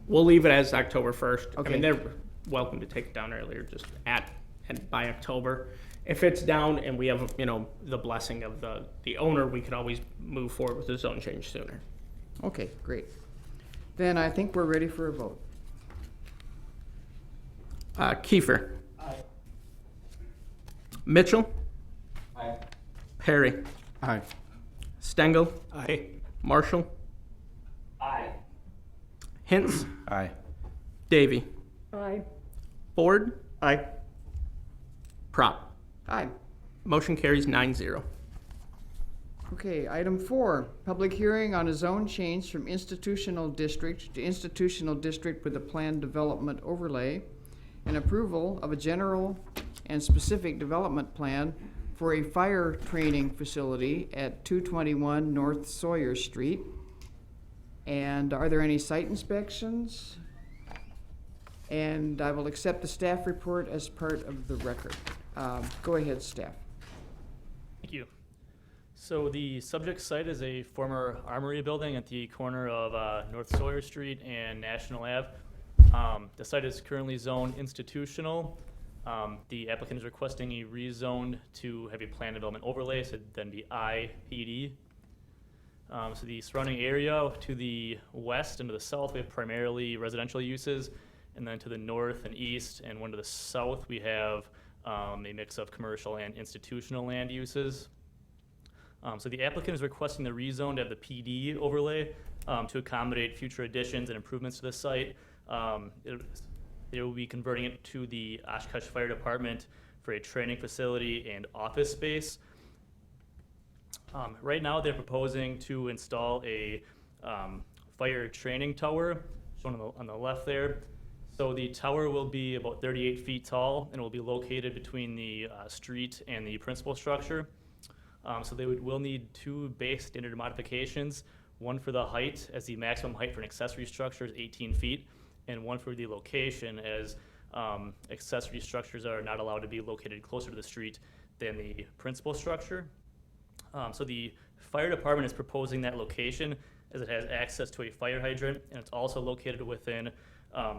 We'll leave it as October 1st. Okay. I mean, they're welcome to take it down earlier, just and by October. If it's down and we have, the blessing of the owner, we could always move forward with the zone change sooner. Okay, great. Then I think we're ready for a vote. Kiefer. Aye. Mitchell. Aye. Perry. Aye. Stengel. Aye. Marshall. Aye. Hintz. Aye. Davy. Aye. Ford. Aye. Prop. Aye. Motion carries 9-0. Okay, item 4, public hearing on a zone change from institutional district to institutional district with a planned development overlay and approval of a general and specific development plan for a fire training facility at 221 North Sawyer Street. And are there any site inspections? And I will accept the staff report as part of the record. Go ahead, staff. Thank you. So the subject site is a former armory building at the corner of North Sawyer Street and National Ave. The site is currently zoned institutional. The applicant is requesting a rezone to have a planned development overlay, so then be IPD. So the surrounding area to the west and to the south, we have primarily residential uses, and then to the north and east and one to the south, we have a mix of commercial and institutional land uses. So the applicant is requesting the rezone to have the PD overlay to accommodate future additions and improvements to the site. They will be converting it to the Oshkosh Fire Department for a training facility and office space. Right now, they're proposing to install a fire training tower, shown on the left there. So the tower will be about 38 feet tall and will be located between the street and the principal structure. So they will need two base standard modifications, one for the height, as the maximum height for an accessory structure is 18 feet, and one for the location, as accessory structures are not allowed to be located closer to the street than the principal structure. So the fire department is proposing that location as it has access to a fire hydrant, and it's also located within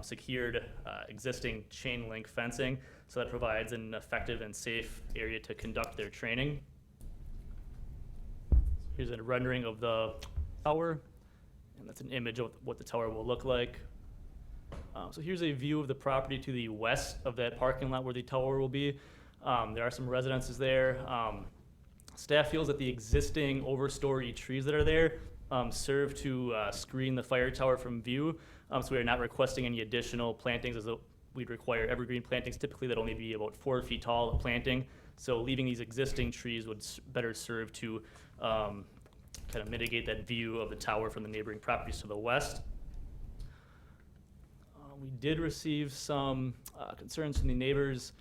secured existing chain link fencing, so that provides an effective and safe area to conduct their training. Here's a rendering of the tower, and that's an image of what the tower will look like. So here's a view of the property to the west of that parking lot where the tower will be. There are some residences there. Staff feels that the existing overstory trees that are there serve to screen the fire tower from view. So we are not requesting any additional plantings, as we'd require evergreen plantings typically that only be about 4 feet tall a planting. So leaving these existing trees would better serve to kind of mitigate that view of the tower from the neighboring properties to the west. We did receive some concerns from the neighbors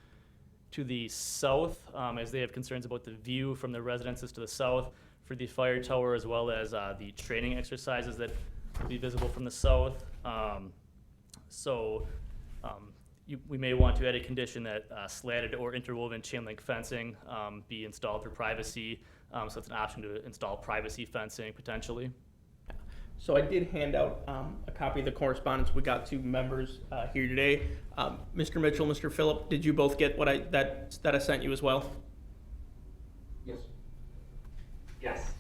to the south, as they have concerns about the view from the residences to the south for the fire tower, as well as the training exercises that will be visible from the south. We may want to add a condition that slanted or interwoven chain link fencing be installed for privacy. So it's an option to install privacy fencing potentially. So I did hand out a copy of the correspondence we got to members here today. Mr. Mitchell, Mr. Phillip, did you both get what that I sent you as well? Yes. Yes.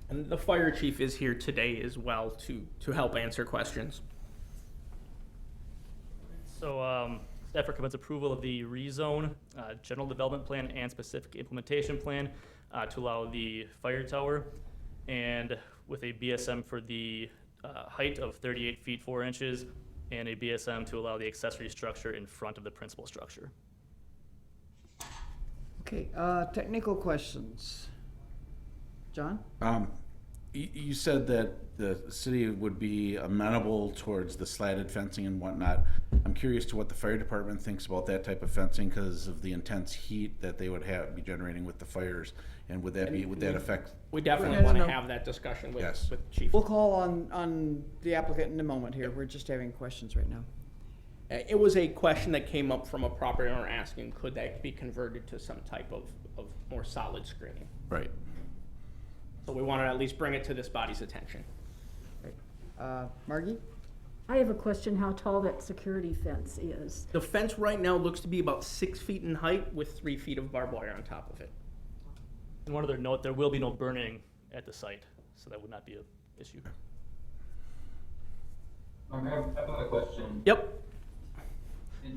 And the fire chief is here today as well to help answer questions. So staff recommends approval of the rezone, general development plan, and specific implementation plan to allow the fire tower, and with a BSM for the height of 38 feet 4 inches, and a BSM to allow the accessory structure in front of the principal structure. Okay, technical questions. John? You said that the city would be amenable towards the slatted fencing and whatnot. I'm curious to what the fire department thinks about that type of fencing because of the intense heat that they would be generating with the fires. And would that affect? We definitely want to have that discussion with Chief. We'll call on the applicant in a moment here. We're just having questions right now. It was a question that came up from a property owner asking, could that be converted to some type of more solid screening? Right. So we want to at least bring it to this body's attention. Right. Margie? I have a question, how tall that security fence is. The fence right now looks to be about 6 feet in height with 3 feet of barbed wire on top of it. And one other note, there will be no burning at the site, so that would not be an issue. I have another question. Yep. It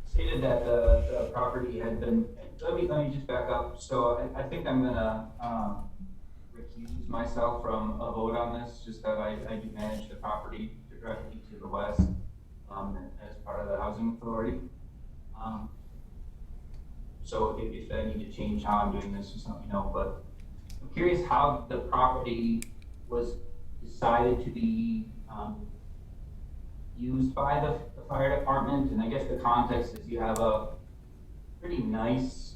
stated that the property had been, let me just back up. So I think I'm gonna recuse myself from a vote on this, just that I do manage the property directly to the west as part of the housing authority. So if I need to change how I'm doing this, just let me know. But I'm curious how the property was decided to be used by the fire department. And I guess the context is you have a pretty nice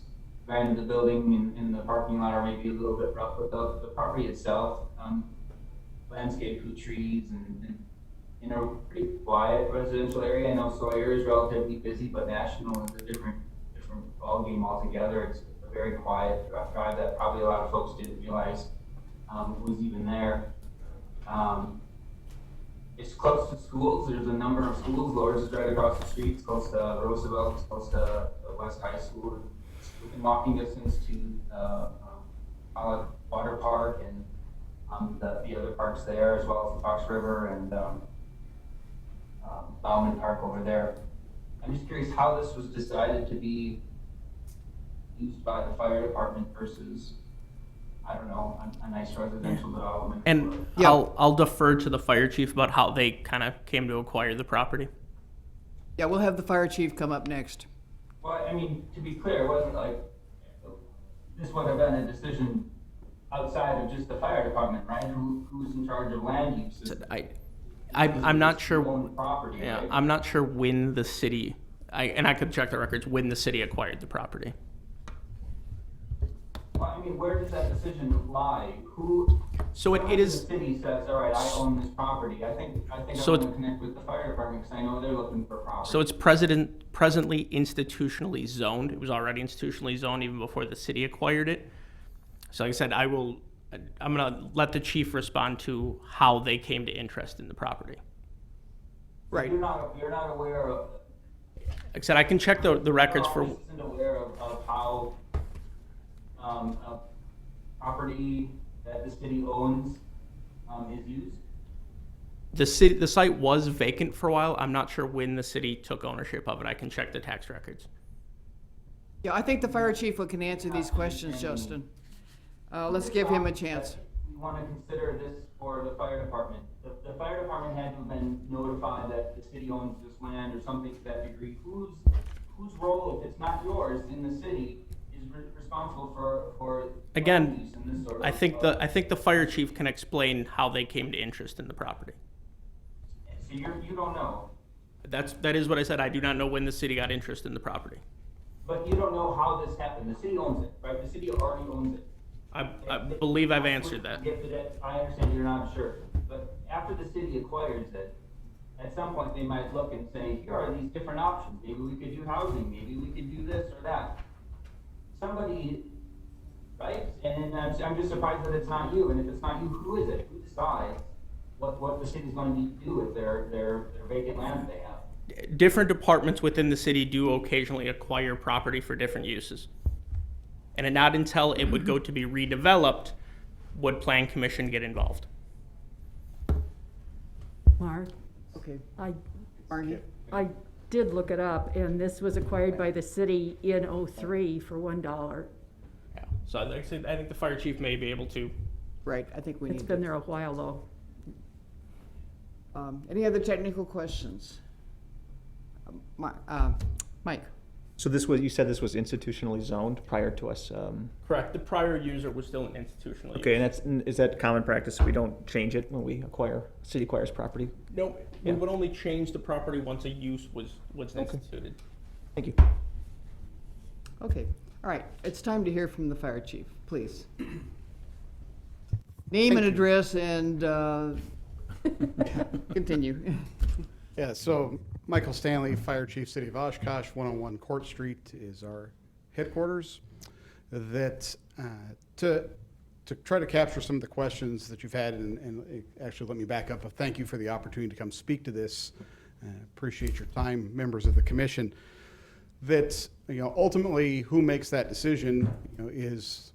end of the building in the parking lot, or maybe a little bit rough with the property itself. Landscaped with trees and in a pretty quiet residential area. I know Sawyer is relatively busy, but National is a different ballgame altogether. It's a very quiet drive that probably a lot of folks didn't realize was even there. it's close to schools. There's a number of schools. Lourdes is right across the street. It's close to Roosevelt. It's close to West High School. It's within walking distance to Water Park and the other parks there, as well as the Fox River and Bauman Park over there. I'm just curious how this was decided to be used by the fire department versus, I don't know, a nice residential development. And I'll defer to the fire chief about how they kind of came to acquire the property. Yeah, we'll have the fire chief come up next. Well, I mean, to be clear, it wasn't like, this would have been a decision outside of just the fire department, right? Who's in charge of land use? I'm not sure. Property, Yeah, right? I'm not sure when the city. I could check the records when the city acquired the property. Well, I mean, where does that decision lie? Who? So it is. The city says, all right, I own this property. I think So I'm going to connect with the fire department because I know they're looking for property. So it's presently institutionally zoned. It was already institutionally zoned even before the city acquired it. So like I said, I'm gonna let the chief respond to how they came to interest in the property. Right. You're not aware of. Like I said, I can check the records for. Isn't aware of how a property that the city owns is used. The site was vacant for a while. I'm not sure when the city took ownership of it. I can check the tax records. Yeah, I think the fire chief can answer these questions, Justin. Let's give him a chance. We want to consider this for the fire department. The fire department had to have been notified that the city owns this land or something to that degree. Whose role, if it's not yours, in the city is responsible for Again, use in this sort of, I think the fire chief can explain how they came to interest in the property. So you don't know. That is what I said. I do not know when the city got interest in the property. But you don't know how this happened. The city owns it, right? The city already owns it. I believe I've answered that. I understand you're not sure, but after the city acquires it, at some point they might look and say, here are these different options. Maybe we could do housing. Maybe we could do this or that. Somebody, right? And I'm just surprised that it's not you. And if it's not you, who is it? Who decides what the city's going to do with their vacant land they have? Different departments within the city do occasionally acquire property for different uses. And not until it would go to be redeveloped would Plan Commission get involved. Mark? Okay. I did look it up, and this was acquired by the city in '03 for $1. Yeah. So like I said, I think the fire chief may be able to. Right, I think we need It's to. been there a while, though. Any other technical questions? Mike? So you said this was institutionally zoned prior to us? Correct. The prior user was still an institutional Okay, user. and is that common practice? We don't change it when city acquires property? No, Yeah. we would only change the property once a use was instituted. Thank you. Okay, all right, it's time to hear from the fire chief, please. Name and address and continue. Yeah, so Michael Stanley, Fire Chief, City of Oshkosh, 101 Court Street is our headquarters. That to try to capture some of the questions that you've had, and actually let me back up. Thank you for the opportunity to come speak to this. Appreciate your time, members of the commission. That ultimately, who makes that decision is,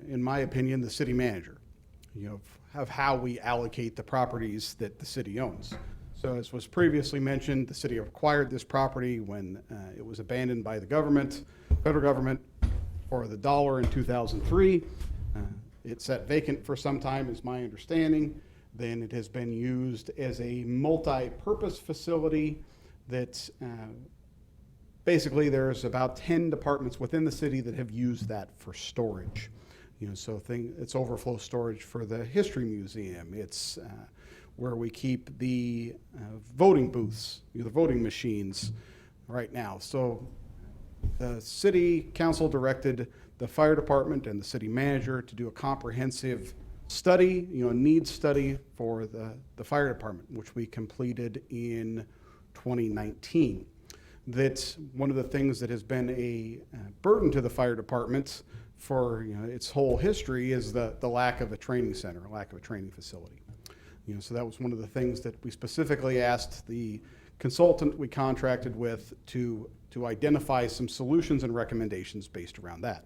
in my opinion, the city manager. Of how we allocate the properties that the city owns. So as was previously mentioned, the city acquired this property when it was abandoned by the government, federal government, for the dollar in 2003. It sat vacant for some time, is my understanding. Then it has been used as a multi-purpose facility that basically there's about 10 departments within the city that have used that for storage. It's overflow storage for the History Museum. It's where we keep the voting booths, the voting machines right now. So the city council directed the fire department and the city manager to do a comprehensive study, a needs study for the fire department, which we completed in 2019. That's one of the things that has been a burden to the fire department for its whole history is the lack of a training center, lack of a training facility. So that was one of the things that we specifically asked the consultant we contracted with to identify some solutions and recommendations based around that.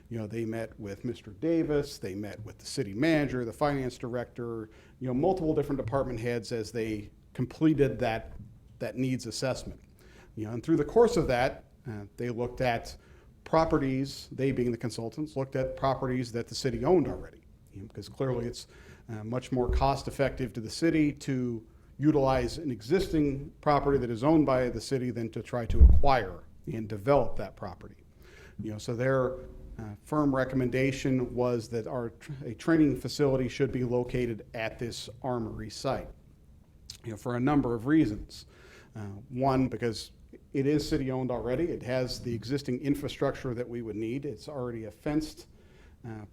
They met with Mr. Davis, they met with the city manager, the finance director, multiple different department heads as they completed that needs assessment. And through the course of that, they looked at properties, they being the consultants, looked at properties that the city owned already. Because clearly it's much more cost effective to the city to utilize an existing property that is owned by the city than to try to acquire and develop that property. So their firm recommendation was that a training facility should be located at this armory site, for a number of reasons. One, because it is city-owned already. It has the existing infrastructure that we would need. It's already a fenced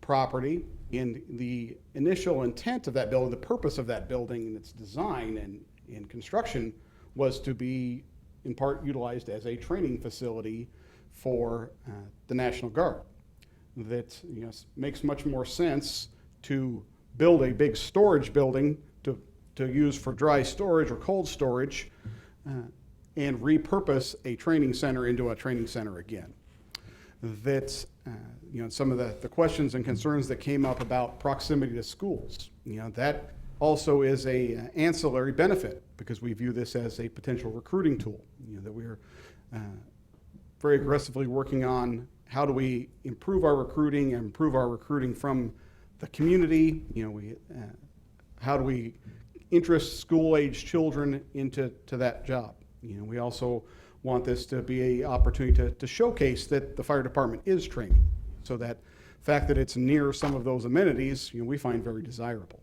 property. And the initial intent of that building, the purpose of that building and its design and construction was to be, in part, utilized as a training facility for the National Guard. That makes much more sense to build a big storage building to use for dry storage or cold storage and repurpose a training center into a training center again. That some of the questions and concerns that came up about proximity to schools, that also is a ancillary benefit because we view this as a potential recruiting tool. That we're very aggressively working on how do we improve our recruiting and improve our recruiting from the community. How do we interest school-age children into that job? We also want this to be an opportunity to showcase that the fire department is training. So that fact that it's near some of those amenities, we find very desirable.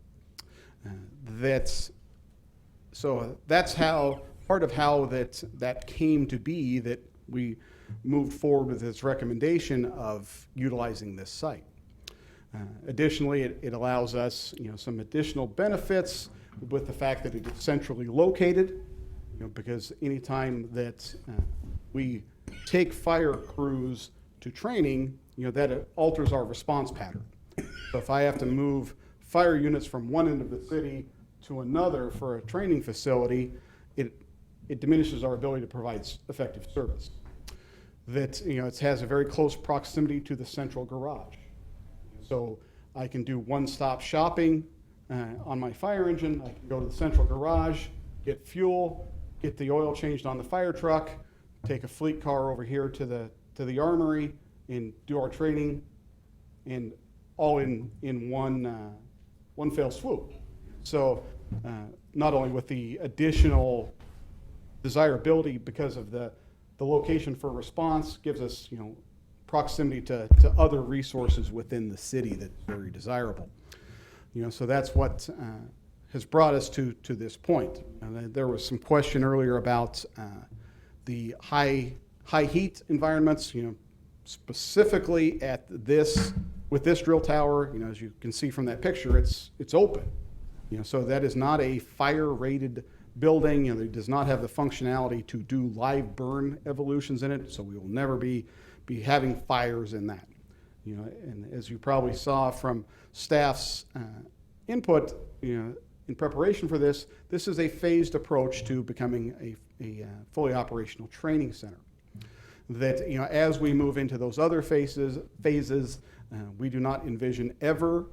That's how part of how that came to be, that we moved forward with this recommendation of utilizing this site. Additionally, it allows us, some additional benefits with the fact that it is centrally located, because anytime that we take fire crews to training, that alters our response pattern. So if I have to move fire units from one end of the city to another for a training facility, it diminishes our ability to provide effective service. That it has a very close proximity to the central garage. So I can do one-stop shopping on my fire engine. I can go to the central garage, get fuel, get the oil changed on the fire truck, take a fleet car over here to the armory and do our training, and all in one fell swoop. So not only with the additional desirability because of the location for response, gives us proximity to other resources within the city that's very desirable. So that's what has brought us to this point. There was some question earlier about the high heat environments, specifically at with this drill tower, as you can see from that picture, it's open. So that is not a fire rated building. It does not have the functionality to do live burn evolutions in it, so we will never be having fires in that. And as you probably saw from staff's input, in preparation for this is a phased approach to becoming a fully operational training center. That as we move into those other phases, we do not envision ever,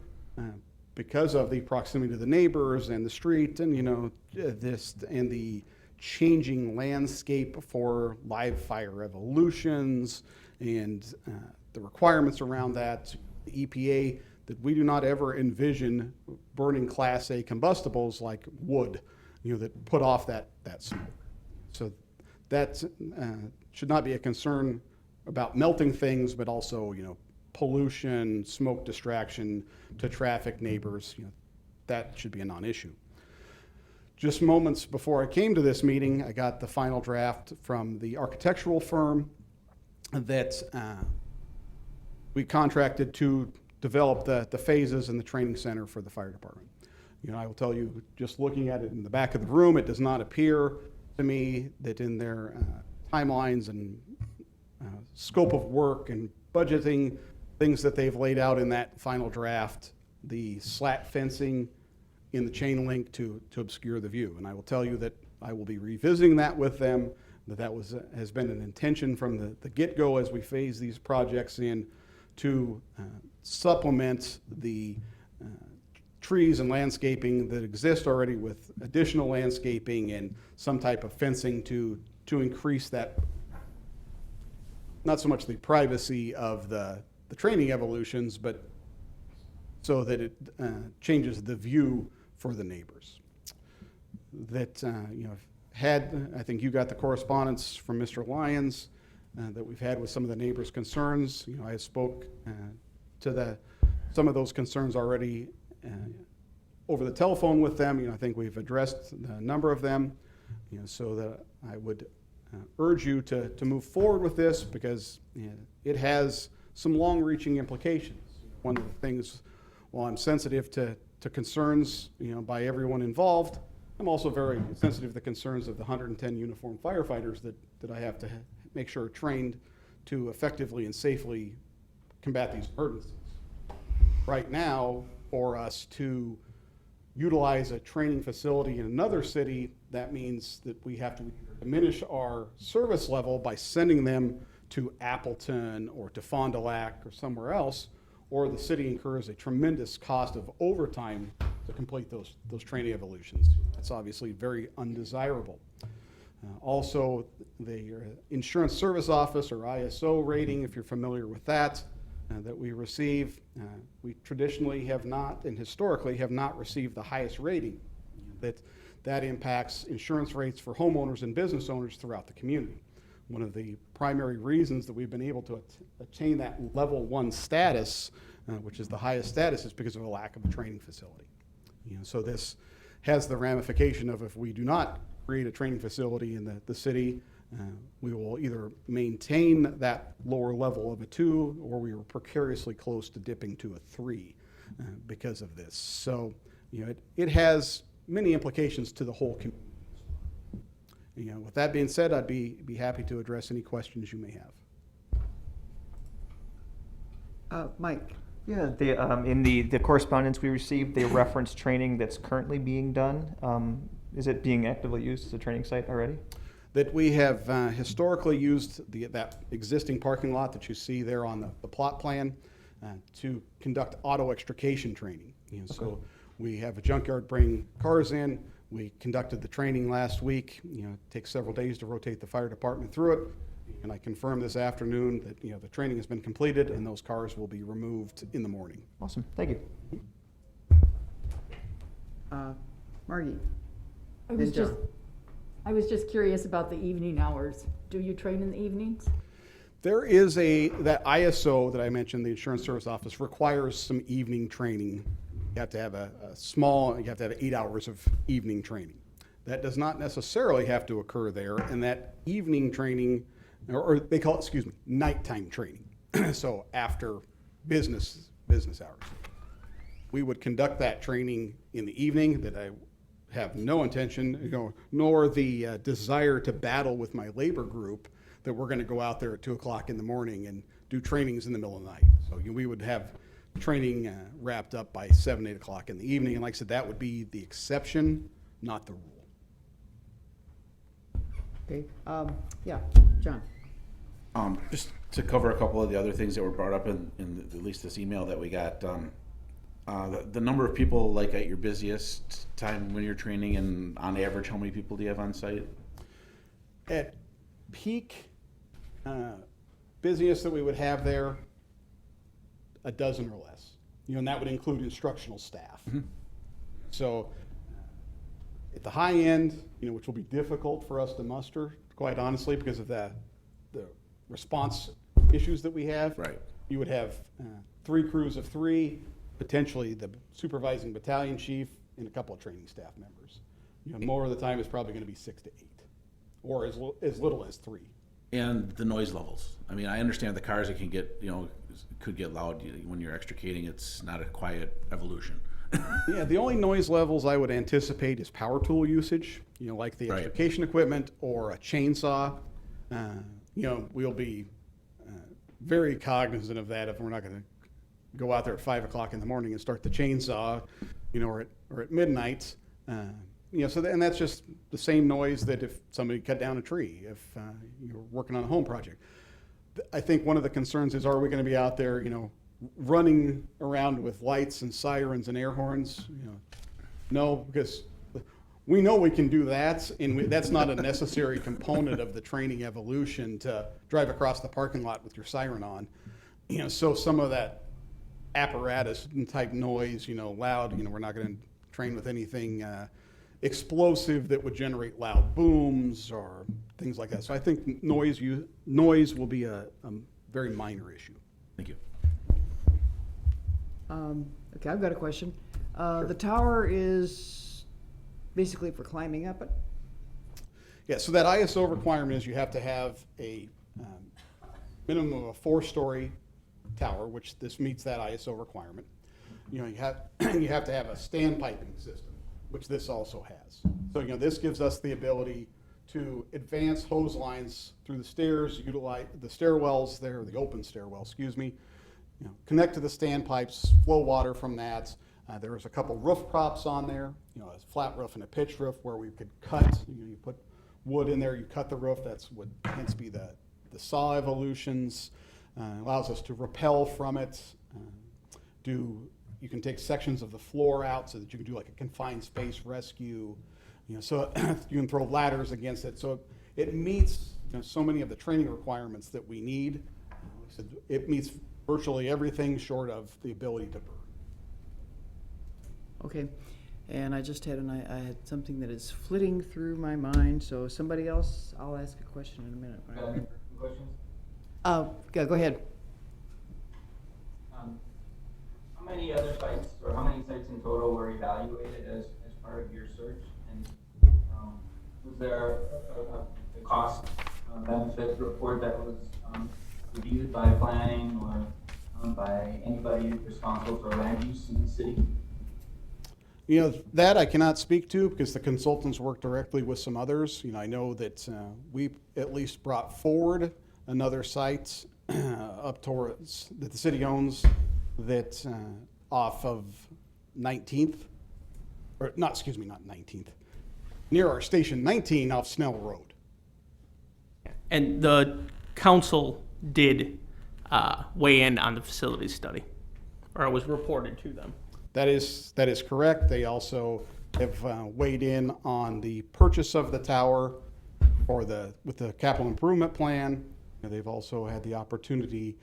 because of the proximity to the neighbors and the street, and this and the changing landscape for live fire evolutions and the requirements around that, the EPA, that we do not ever envision burning Class A combustibles like wood, that put off that smoke. So that should not be a concern about melting things, but also, pollution, smoke distraction to traffic, neighbors, that should be a non-issue. Just moments before I came to this meeting, I got the final draft from the architectural firm that we contracted to develop the phases and the training center for the fire department. I will tell you, just looking at it in the back of the room, it does not appear to me that in their timelines and scope of work and budgeting, things that they've laid out in that final draft, the slat fencing in the chain link to obscure the view. And I will tell you that I will be revisiting that with them, that has been an intention from the get-go as we phase these projects in to supplement the trees and landscaping that exist already with additional landscaping and some type of fencing to increase that, not so much the privacy of the training evolutions, but so that it changes the view for the neighbors. That, I think you got the correspondence from Mr. Lyons that we've had with some of the neighbors' concerns. I spoke to some of those concerns already over the telephone with them. I think we've addressed a number of them, so that I would urge you to move forward with this because it has some long-reaching implications. One of the things, while I'm sensitive to concerns, by everyone involved, I'm also very sensitive to the concerns of the 110 uniformed firefighters that I have to make sure are trained to effectively and safely combat these emergencies. Right now, for us to utilize a training facility in another city, that means that we have to diminish our service level by sending them to Appleton or to Fond du Lac or somewhere else, or the city incurs a tremendous cost of overtime to complete those training evolutions. That's obviously very undesirable. Also, the Insurance Service Office, or ISO rating, if you're familiar with that we receive, we traditionally have not and historically have not received the highest rating. That impacts insurance rates for homeowners and business owners throughout the community. One of the primary reasons that we've been able to attain that level 1 status, which is the highest status, is because of a lack of a training facility. So this has the ramification of if we do not create a training facility in the city, we will either maintain that lower level of a 2, or we are precariously close to dipping to a 3 because of this. So, it has many implications to the whole community. With that being said, I'd be happy to address any questions you may have. Mike? Yeah, in the correspondence we received, they reference training that's currently being done. Is it being actively used as a training site already? That we have historically used that existing parking lot that you see there on the plot plan to conduct auto extrication training. So we have a junkyard bring cars in. We conducted the training last week. It takes several days to rotate the fire department through it. And I confirmed this afternoon that the training has been completed and those cars will be removed in the morning. Awesome, thank you. Margie? I was just curious about the evening hours. Do you train in the evenings? There is that ISO that I mentioned, the Insurance Service Office, requires some evening training. You have to have you have to have 8 hours of evening training. That does not necessarily have to occur there, and that evening training, or they call it, nighttime training. So after business hours. We would conduct that training in the evening. That I have no intention, nor the desire to battle with my labor group that we're going to go out there at 2 o'clock in the morning and do trainings in the middle of the night. So we would have training wrapped up by 7, 8 o'clock in the evening. And like I said, that would be the exception, not the rule. Okay, yeah, John. Just to cover a couple of the other things that were brought up in at least this email that we got. The number of people, like at your busiest time when you're training, and on average, how many people do you have on site? At peak busiest that we would have there, a dozen or less. And that would include instructional staff. Mm-hmm. So at the high end, which will be difficult for us to muster, quite honestly, because of the response issues that we have. Right. You would have 3 crews of 3, potentially the supervising battalion chief and a couple of training staff members. More of the time it's probably going to be 6 to 8, or as little as 3. And the noise levels. I mean, I understand the cars, it can get, could get loud when you're extricating. It's not a quiet evolution. Yeah, the only noise levels I would anticipate is power tool usage, like the extrication equipment or a chainsaw. We'll be very cognizant of that if we're not going to go out there at 5 o'clock in the morning and start the chainsaw. or at midnight. And that's just the same noise that if somebody cut down a tree, if you're working on a home project. I think one of the concerns is, are we going to be out there, running around with lights and sirens and air horns? No, because we know we can do that, and that's not a necessary component of the training evolution to drive across the parking lot with your siren on. So some of that apparatus type noise, loud, we're not going to train with anything explosive that would generate loud booms or things like that. So I think noise will be a very minor issue. Thank you. Okay, I've got a question. The tower is basically for climbing up it? Yeah, so that ISO requirement is you have to have a minimum of a 4-story tower, which this meets that ISO requirement. You have to have a standpiping system, which this also has. So this gives us the ability to advance hose lines through the stairs, utilize the stairwells there, the open stairwell, connect to the standpipes, flow water from that. There was a couple roof props on there, a flat roof and a pitch roof where we could cut. You put wood in there, you cut the roof. That's would hence be the saw evolutions. Allows us to rappel from it. You can take sections of the floor out so that you can do like a confined space rescue. So you can throw ladders against it. So it meets so many of the training requirements that we need. It meets virtually everything short of the ability to burn. Okay, and I just had I had something that is flitting through my mind. So somebody else, I'll ask a question in a minute. When I remember. Questions? Yeah, go ahead. How many other sites, or how many sites in total were evaluated as part of your search? And was there a cost benefit report that was reviewed by planning or by anybody responsible for land use in the city? That I cannot speak to because the consultants work directly with some others. I know that we at least brought forward another site up towards that the city owns that off of 19th, or not 19th, near our station 19 off Snell Road. And the council did weigh in on the facility study, or it was reported to them. That is correct. They also have weighed in on the purchase of the tower with the capital improvement plan. They've also had the opportunity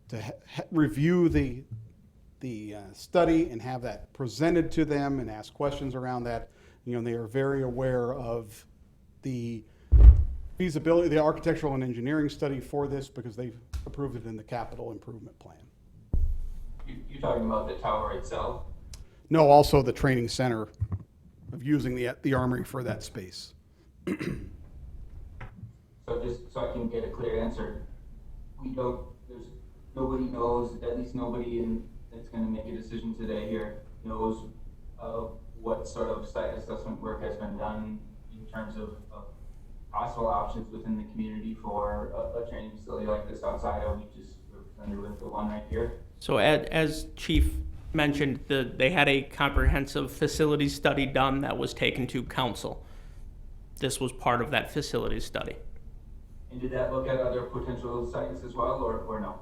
to review the study and have that presented to them and ask questions around that. They are very aware of the feasibility, the architectural and engineering study for this because they've approved it in the capital improvement plan. You're talking about the tower itself? No, also the training center of using the armory for that space. So just so I can get a clear answer, nobody knows, at least nobody that's going to make a decision today here knows what sort of site assessment work has been done in terms of possible options within the community for a training facility like this outside of just represented with the one right here. So as Chief mentioned, they had a comprehensive facility study done that was taken to council. This was part of that facility study. And did that look at other potential sites as well, or no?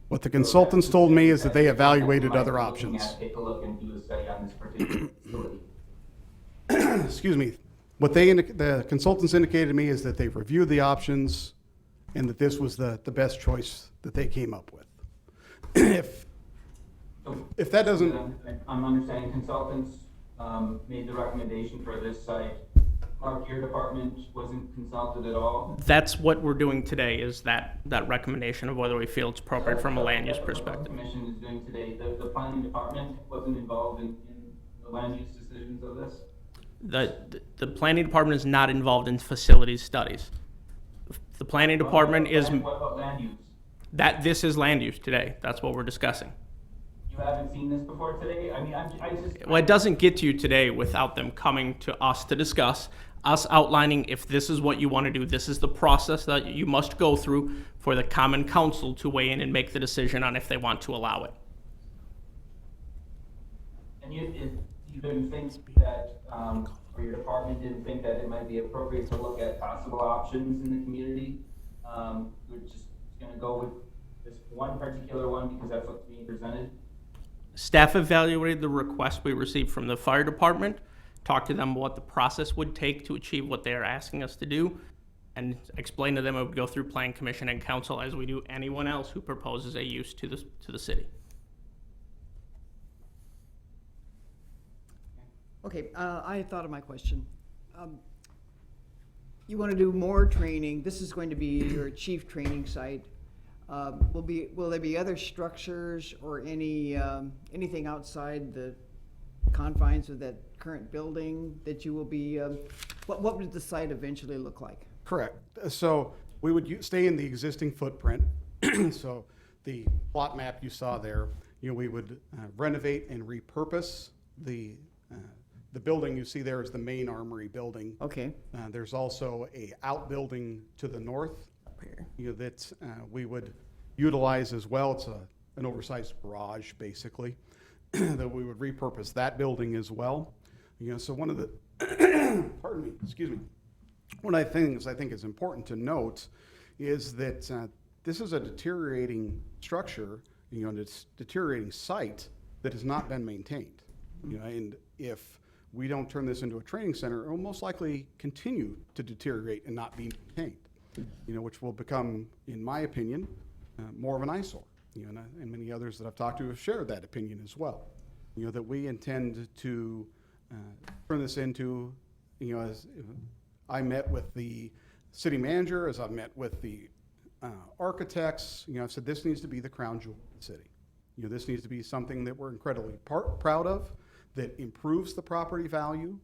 What the consultants told me is that they evaluated other options. Take a look and do a study on this particular facility. Excuse me. What the consultants indicated to me is that they've reviewed the options and that this was the best choice that they came up with. If that doesn't... I'm understanding consultants made the recommendation for this site. Mark, your department wasn't consulted at all? That's what we're doing today, is that recommendation of whether we feel it's appropriate from a land use perspective. What the commission is doing today, the planning department wasn't involved in the land use decisions of this? The planning department is not involved in facilities studies. The planning department is... What about land use? This is land use today. That's what we're discussing. You haven't seen this before today? I mean, I just... Well, it doesn't get to you today without them coming to us to discuss, us outlining if this is what you want to do. This is the process that you must go through for the common council to weigh in and make the decision on if they want to allow it. And you didn't think that, or your department didn't think that it might be appropriate to look at possible options in the community? We're just gonna go with this one particular one because that's what's being presented? Staff evaluated the request we received from the fire department, talked to them about what the process would take to achieve what they are asking us to do, and explained to them it would go through Plan Commission and Council as we do anyone else who proposes a use to the city. Okay, I thought of my question. You want to do more training. This is going to be your chief training site. Will there be other structures or anything outside the confines of that current building that you will be, what would the site eventually look like? Correct. So we would stay in the existing footprint. So the plot map you saw there, we would renovate and repurpose the building you see there is the main armory building. Okay. There's also a outbuilding to the north that we would utilize as well. It's an oversized garage, basically, that we would repurpose that building as well. So one of the, pardon me, excuse me. One of the things I think is important to note is that this is a deteriorating structure, and it's a deteriorating site that has not been maintained. And if we don't turn this into a training center, it will most likely continue to deteriorate and not be maintained, which will become, in my opinion, more of an eyesore. And many others that I've talked to have shared that opinion as well. That we intend to turn this into, as I met with the city manager, as I've met with the architects, I've said this needs to be the crown jewel of the city. This needs to be something that we're incredibly proud of, that improves the property value,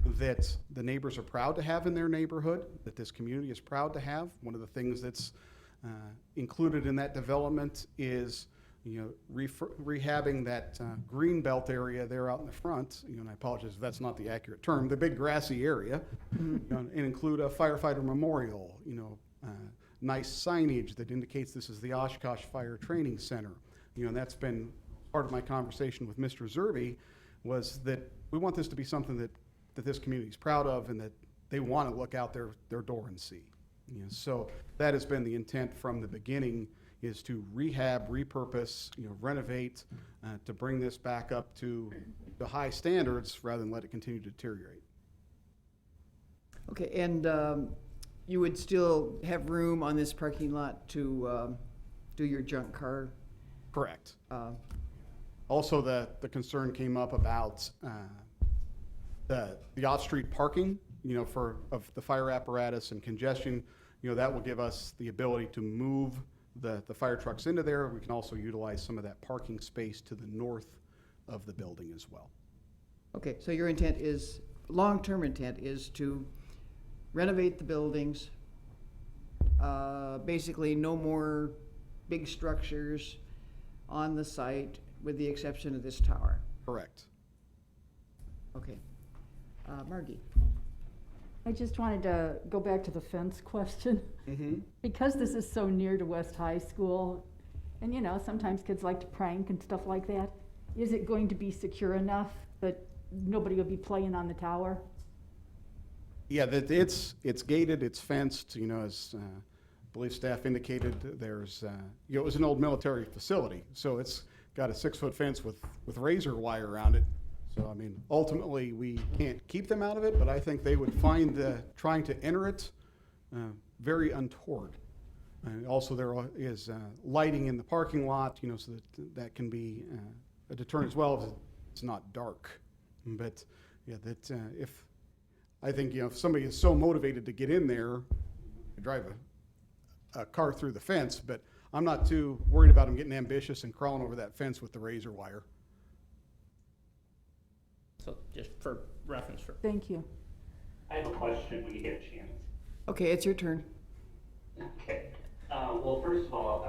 that the neighbors are proud to have in their neighborhood, that this community is proud to have. One of the things that's included in that development is rehabbing that green belt area there out in the front, and I apologize if that's not the accurate term, the big grassy area, and include a firefighter memorial, nice signage that indicates this is the Oshkosh Fire Training Center. And that's been part of my conversation with Mr. Zerby, was that we want this to be something that this community is proud of and that they want to look out their door and see. So that has been the intent from the beginning, is to rehab, repurpose, renovate, to bring this back up to the high standards rather than let it continue to deteriorate. Okay, and you would still have room on this parking lot to do your junk car? Correct. Also, the concern came up about the off-street parking, of the fire apparatus and congestion. That will give us the ability to move the fire trucks into there. We can also utilize some of that parking space to the north of the building as well. Okay, so your intent is, long-term intent is to renovate the buildings, basically no more big structures on the site with the exception of this tower. Correct. Okay. Margie. I just wanted to go back to the fence question. Mm-hmm. Because this is so near to West High School, and sometimes kids like to prank and stuff like that, is it going to be secure enough that nobody will be playing on the tower? Yeah, that it's gated, it's fenced, as I believe staff indicated, there's, it was an old military facility, so it's got a 6-foot fence with razor wire around it. So, ultimately, we can't keep them out of it, but I think they would find trying to enter it very untoward. Also, there is lighting in the parking lot, so that can be a deterrent as well if it's not dark. But, yeah, if I think, if somebody is so motivated to get in there, drive a car through the fence, but I'm not too worried about them getting ambitious and crawling over that fence with the razor wire. So just for reference. Thank you. I have a question when you get a chance. Okay, it's your turn. Okay. Well, first of all,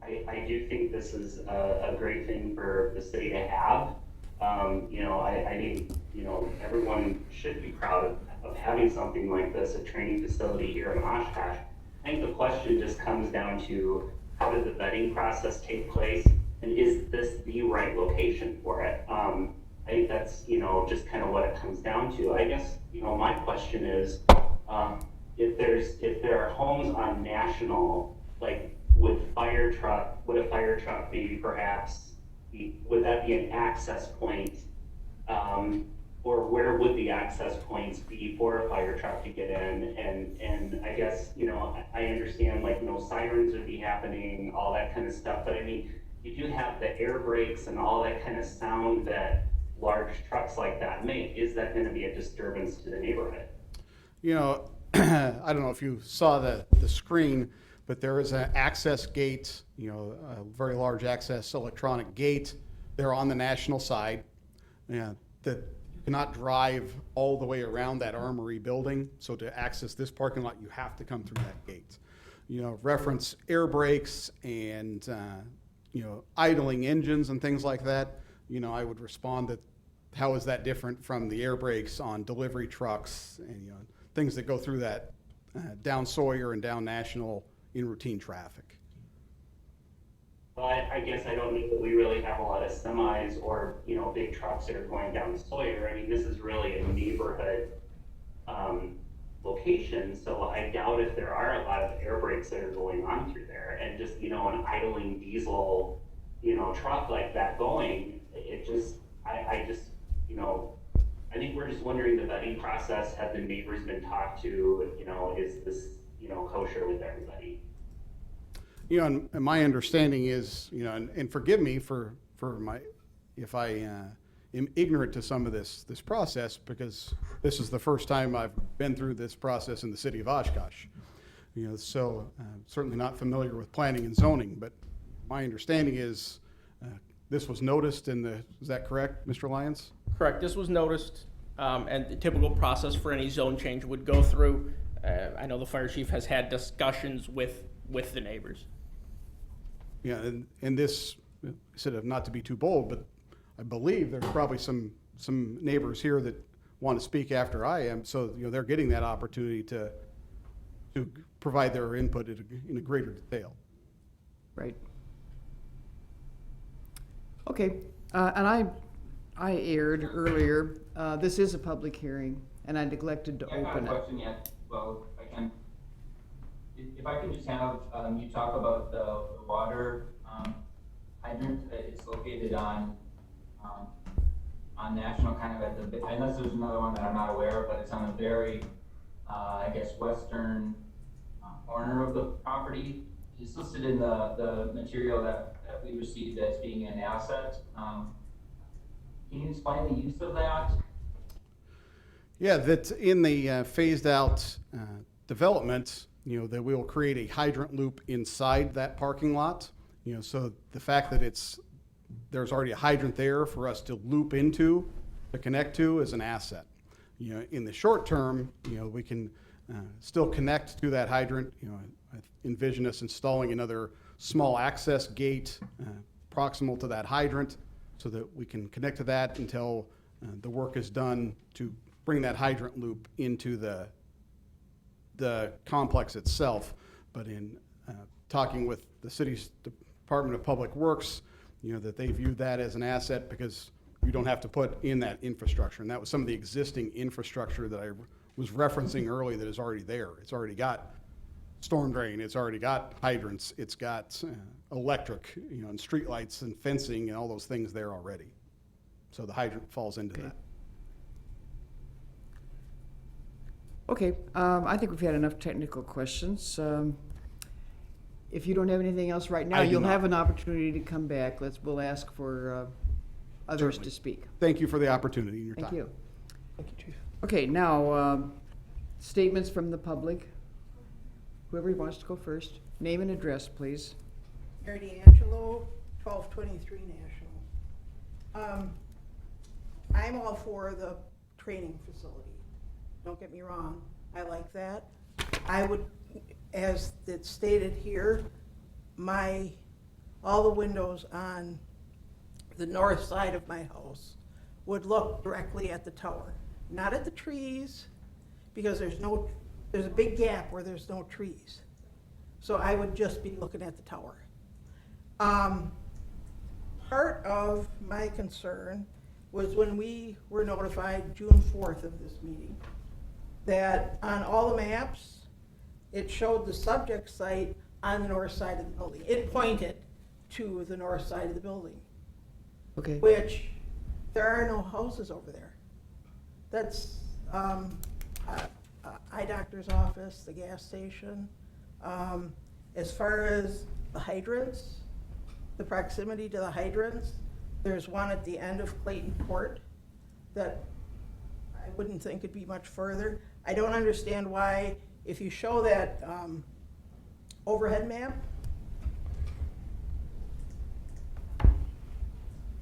I do think this is a great thing for the city to have. I think, everyone should be proud of having something like this, a training facility here in Oshkosh. I think the question just comes down to how did the vetting process take place, and is this the right location for it? I think that's, you know, just kind of what it comes down to. I guess, you know, my question is, if there are homes on National, like, would a fire truck be perhaps, would that be an access point? Or where would the access points be for a fire truck to get in? And I guess, you know, I understand, like, no sirens would be happening, all that kind of stuff, but I mean, you do have the air brakes and all that kind of sound that large trucks like that make. Is that gonna be a disturbance to the neighborhood? You know, I don't know if you saw the screen, but there is an access gate, you know, a very large access electronic gate there on the National side. Yeah, that you cannot drive all the way around that Armory building. So to access this parking lot, you have to come through that gate. You know, reference air brakes and, you know, idling engines and things like that. You know, I would respond that how is that different from the air brakes on delivery trucks and, you know, things that go through that down Sawyer and down National in routine traffic. Well, I guess I don't know that we really have a lot of semis or, you know, big trucks that are going down Sawyer. I mean, this is really a neighborhood location, so I doubt if there are a lot of air brakes that are going on through there. And just, you know, an idling diesel, you know, truck like that going, it just, I just, you know, I think we're just wondering the vetting process. Have the neighbors been talked to? You know, is this, you know, kosher with everybody? You know, and my understanding is, you know, and forgive me for my, if I am ignorant to some of this process, because this is the first time I've been through this process in the city of Oshkosh. You know, so certainly not familiar with planning and zoning, but my understanding is this was noticed in the, is that correct, Mr. Lyons? Correct, this was noticed, and the typical process for any zone change would go through. I know the fire chief has had discussions with the neighbors. Yeah, and this, instead of not to be too bold, but I believe there's probably some neighbors here that want to speak after I am, so, you know, they're getting that opportunity to provide their input in a greater detail. Right. Okay, and I aired earlier, this is a public hearing, and I neglected to Yeah, I have open a it. question yet. Well, I can, if I can just have, you talk about the water hydrant, it's located on National, kind of at the, unless there's another one that I'm not aware of, but it's on the very, I guess, western corner of the property. It's listed in the material that we received as being an asset. Can you explain the use of that? Yeah, that in the phased out development, you know, that we will create a hydrant loop inside that parking lot. You know, so the fact that there's already a hydrant there for us to loop into, to connect to, is an asset. You know, in the short term, you know, we can still connect to that hydrant. You know, I envision us installing another small access gate proximal to that hydrant so that we can connect to that until the work is done to bring that hydrant loop into the complex itself. But in talking with the city's Department of Public Works, you know, that they view that as an asset because you don't have to put in that infrastructure. And that was some of the existing infrastructure that I was referencing earlier that is already there. It's already got storm drain, it's already got hydrants, it's got electric, you know, and streetlights and fencing and all those things there already. So the hydrant falls into that. Okay, I think we've had enough technical questions. If you don't have anything else right now, I do you'll not. have an opportunity to come back. We'll ask for others Certainly. to speak. Thank you for the opportunity and your time. Thank you. Thank you, Chief. Okay, now, statements from the public. Whoever wants to go first. Name and address, please. Mary D'Angelo, 1223 National. I'm all for the training facility. Don't get me wrong, I like that. I would, as it's stated here, all the windows on the north side of my house would look directly at the tower, not at the trees, because there's a big gap where there's no trees. So I would just be looking at the tower. Part of my concern was when we were notified June 4th of this meeting, that on all the maps, it showed the subject site on the north side of the building. It pointed to the north side of the building. Okay. Which, there are no houses over there. That's eye doctor's office, the gas station. As far as the hydrants, the proximity to the hydrants, there's one at the end of Clayton Court that I wouldn't think it'd be much further. I don't understand why, if you show that overhead map,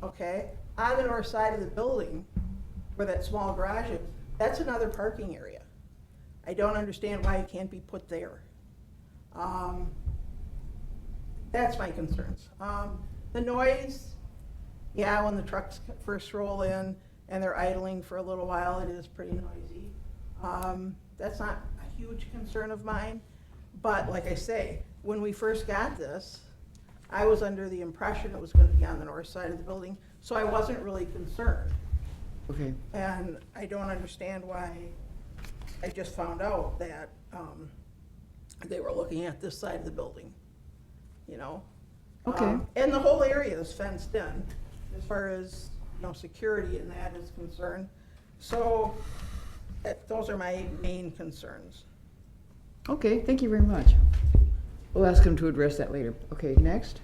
okay, on the north side of the building, where that small garage is, that's another parking area. I don't understand why it can't be put there. That's my concerns. The noise, yeah, when the trucks first roll in and they're idling for a little while, it is pretty noisy. That's not a huge concern of mine, but like I say, when we first got this, I was under the impression it was going to be on the north side of the building, so I wasn't really concerned. Okay. And I don't understand why I just found out that they were looking at this side of the building, you know? Okay. And the whole area is fenced in, as far as, you know, security and that is concerned. So, those are my main concerns. Okay, thank you very much. We'll ask him to address that later. Okay, next.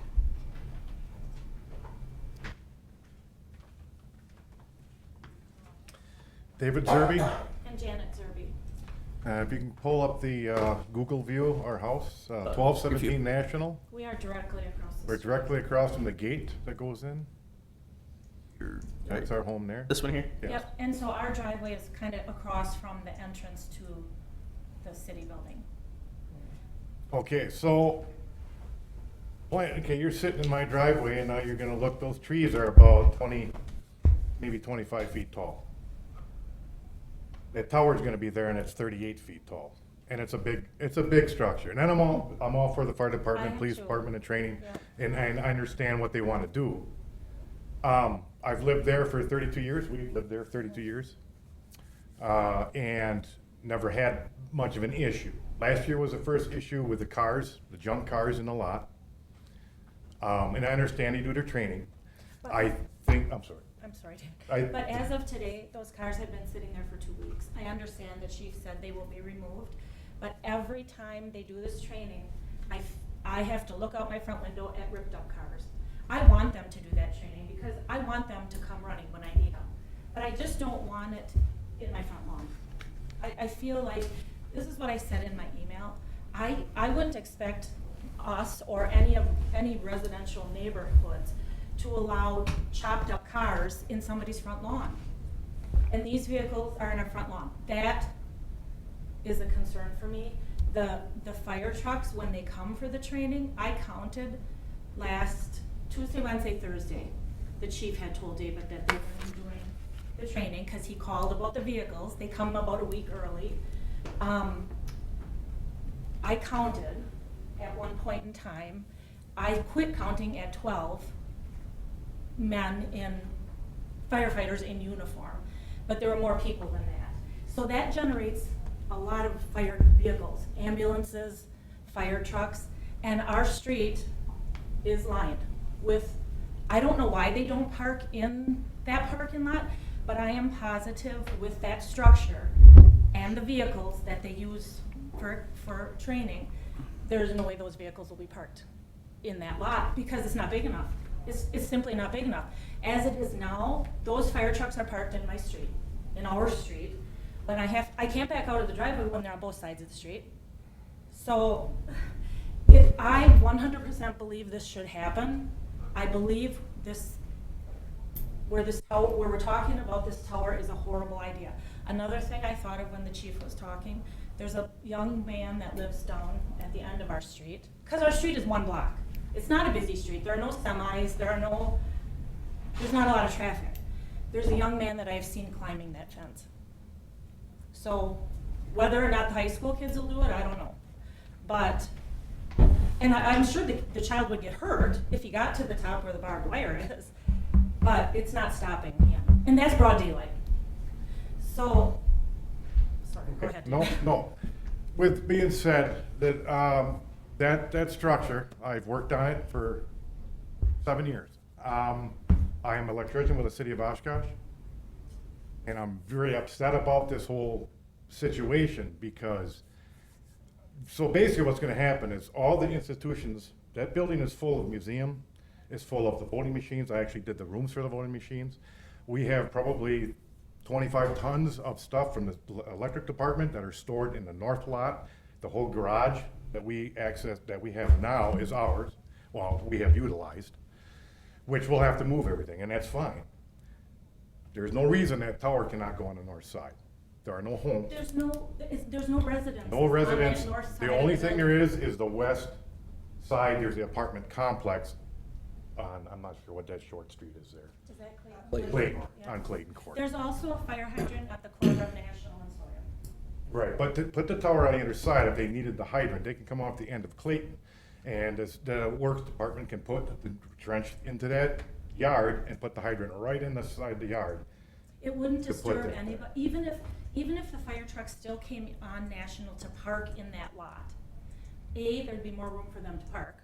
David Zerby. And Janet Zerby. If you can pull up the Google view, our house, 1217 National. We are directly across the We're street. directly across from the gate that goes in. That's our home there. This one here? Yes. Yep, and so our driveway is kind of across from the entrance to the city building. Okay, so, okay, you're sitting in my driveway and now you're gonna look, those trees are about 20, maybe 25 feet tall. That tower's gonna be there and it's 38 feet tall. And it's a big structure. And then I'm all for the fire department, police department and training, and I understand what they wanna do. I've lived there for 32 years, we lived there 32 years, and never had much of an issue. Last year was the first issue with the cars, the junk cars in the lot. And I understand they do their training. I'm sorry. I'm sorry, Dan. I- But as of today, those cars have been sitting there for 2 weeks. I understand the chief said they will be removed, but every time they do this training, I have to look out my front window at ripped up cars. I want them to do that training because I want them to come running when I need them. But I just don't want it in my front lawn. I feel like, this is what I said in my email, I wouldn't expect us or any residential neighborhoods to allow chopped up cars in somebody's front lawn. And these vehicles are in our front lawn. That is a concern for me. The fire trucks, when they come for the training, I counted last Tuesday, Wednesday, Thursday. The chief had told David that they were doing the training because he called about the vehicles. They come about a week early. I counted at one point in time. I quit counting at 12 men in firefighters in uniform, but there were more people than that. So that generates a lot of fire vehicles, ambulances, fire trucks, and our street is lined with, I don't know why they don't park in that parking lot, but I am positive with that structure and the vehicles that they use for training, there's no way those vehicles will be parked in that lot because it's not big enough. It's simply not big enough. As it is now, those fire trucks are parked in my street, in our street. But I can't back out of the driveway when they're on both sides of the street. So I 100% believe this should happen. I believe where we're talking about this tower is a horrible idea. Another thing I thought of when the chief was talking, there's a young man that lives down at the end of our street, because our street is one block. It's not a busy street. There are no semis. There's not a lot of traffic. There's a young man that I've seen climbing that fence. So whether or not the high school kids will do it, I don't know. But, and I'm sure the child would get hurt if he got to the top where the barbed wire is, but it's not stopping him. And that's broad daylight. So, sorry, go ahead. No. With being said, that structure, I've worked on it for 7 years. I am an electrician with the city of Oshkosh, and I'm very upset about this whole situation because, so basically what's gonna happen is all the institutions, that building is full of museum, is full of the voting machines. I actually did the rooms for the voting machines. We have probably 25 tons of stuff from the electric department that are stored in the north lot. The whole garage that we have now is ours, well, we have utilized, which we'll have to move everything, and that's fine. There's no reason that tower cannot go on the north side. There are no homes. There's no residents. No residents. On that north side The of only the thing building. there is the west side, there's the apartment complex on, I'm not sure what that short street is there. Is that Clayton? Clayton, Yeah. on Clayton Court. There's also a fire hydrant at the corner of National and Sawyer. Right, but to put the tower on the other side, if they needed the hydrant, they can come off the end of Clayton. And the works department can put the trench into that yard and put the hydrant right in the side of the yard. It wouldn't To put disturb that anybody, even if the fire truck still came on National to park in that lot. There'd be more room for them to park,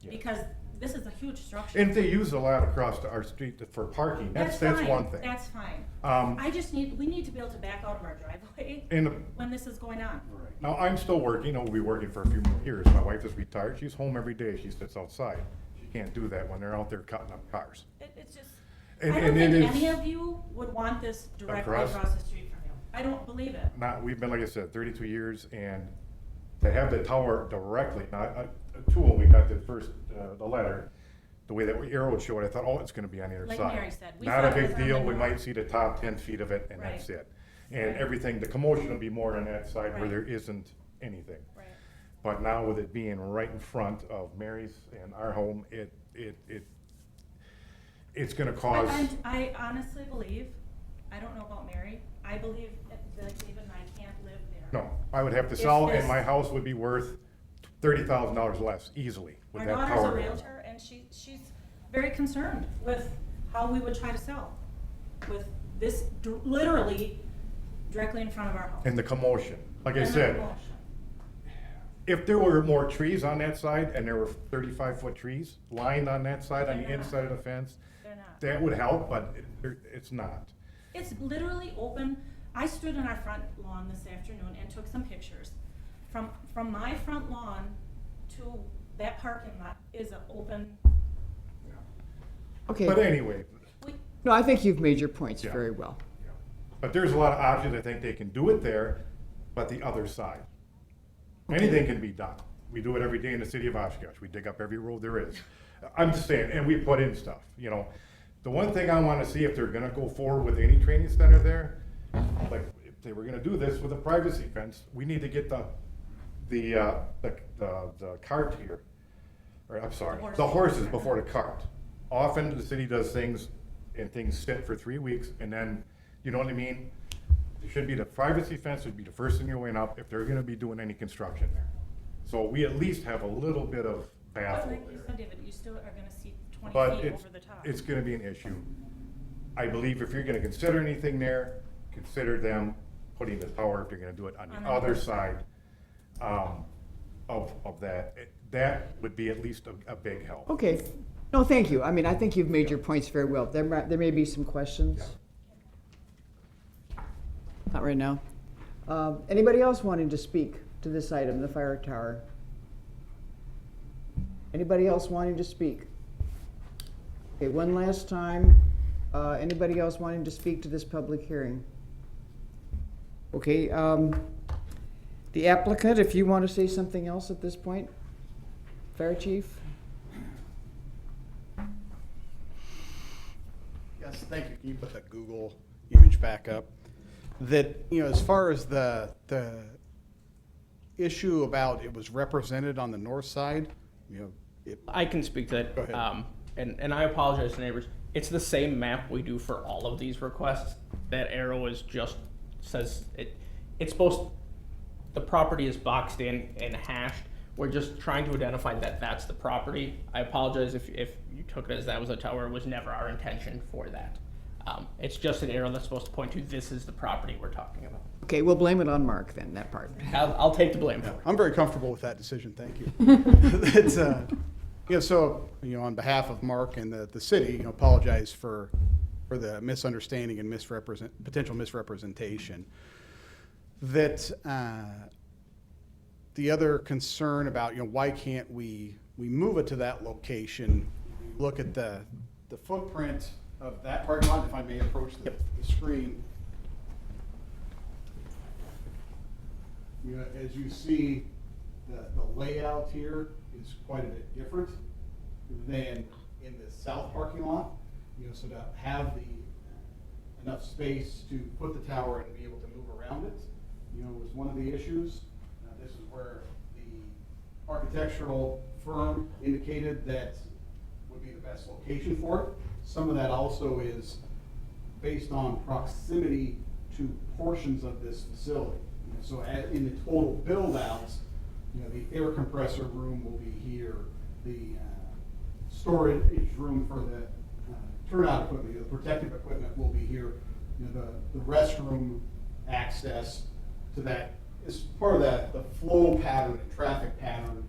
Yeah. because this is a huge structure. And if they use a lot across our street for parking, that's fine. one thing. That's fine. We need to be able to back out of our driveway when this is going on. Now, I'm still working, I'll be working for a few more years. My wife is retired, she's home every day, she sits outside. She can't do that when they're out there cutting up cars. It's just, And- I don't and think it is- any of you would want this directly Across? across the street from you. I don't believe it. We've been, like I said, 32 years, and to have the tower directly, now, two, when we got the first, the letter, the way that arrow would show it, I thought, oh, it's gonna be on the other Like side. Mary said, we Not a thought it was big on deal, the we north. might see the top 10 feet of it, and that's Right. it. And Right. everything, the commotion will be more on that side where Right. there isn't anything. Right. But now with it being right in front of Mary's and our home, it's gonna cause. I honestly believe, I don't know about Mary, I believe that David and I can't live there. No, I would have to If sell, this- and my house would be worth $30,000 less easily with Our that daughter's a tower. realtor, and she's very concerned with how we would try to sell, with this literally directly in front of our house. And the commotion, like I And the said, commotion. if there were more trees on that side, and there were 35-foot trees lined on that side, on the They're not. inside of the fence, They're not. that would help, but it's not. It's literally open. I stood in our front lawn this afternoon and took some pictures. From my front lawn to that parking lot is an open. Okay. But anyway, No, I think you've made your points Yeah. very well. but there's a lot of options, I think they can do it there, but the other side. Anything can be done. We do it every day in the city of Oshkosh. We dig up every road there is. I'm just saying, and we put in stuff, you know. The one thing I wanna see, if they're gonna go forward with any training center there, like, if they were gonna do this with a privacy fence, we need to get the cart here. Or, I'm sorry, the horses before the cart. Often, the city does things, and things sit for 3 weeks, and then, you know what I mean? It should be the privacy fence would be the first thing you're weighing up if they're gonna be doing any construction there. So we at least have a little bit of But baffle like you there. said, David, you still are gonna see 20 But feet it's, over the top. it's gonna be an issue. I believe if you're gonna consider anything there, consider them putting the tower, if you're gonna do it on the other side, of that. That would be at least a big help. Okay. No, thank you. I mean, I think you've made your points very well. There may be some questions. Not right now. Anybody else wanting to speak to this item, the fire tower? Anybody else wanting to speak? Okay, one last time. Anybody else wanting to speak to this public hearing? Okay, the applicant, if you want to say something else at this point, Fire Chief? Yes, thank you. Can you put that Google image back up? That, you know, as far as the issue about it was represented on the north side, you know, I can speak to that. Go ahead. And I apologize to neighbors. It's the same map we do for all of these requests. That arrow is just, says, it's supposed, the property is boxed in and hashed. We're just trying to identify that that's the property. I apologize if you took it as that was a tower. It was never our intention for that. It's just an arrow that's supposed to point to this is the property we're talking about. Okay, we'll blame it on Mark then, that part. I'll take the blame for it. I'm very comfortable with that decision, thank you. It's, so, on behalf of Mark and the city, apologize for the misunderstanding and potential misrepresentation. That the other concern about, why can't we move it to that location? Look at the footprint of that parking lot, if I may approach the screen. As you see, the layout here is quite a bit different than in the south parking lot. So to have enough space to put the tower and be able to move around it, was one of the issues. This is where the architectural firm indicated that would be the best location for it. Some of that also is based on proximity to portions of this facility. So in the total build-outs, the air compressor room will be here, the storage room for the turnout equipment, the protective equipment will be here. The restroom access to that is part of the flow pattern and traffic pattern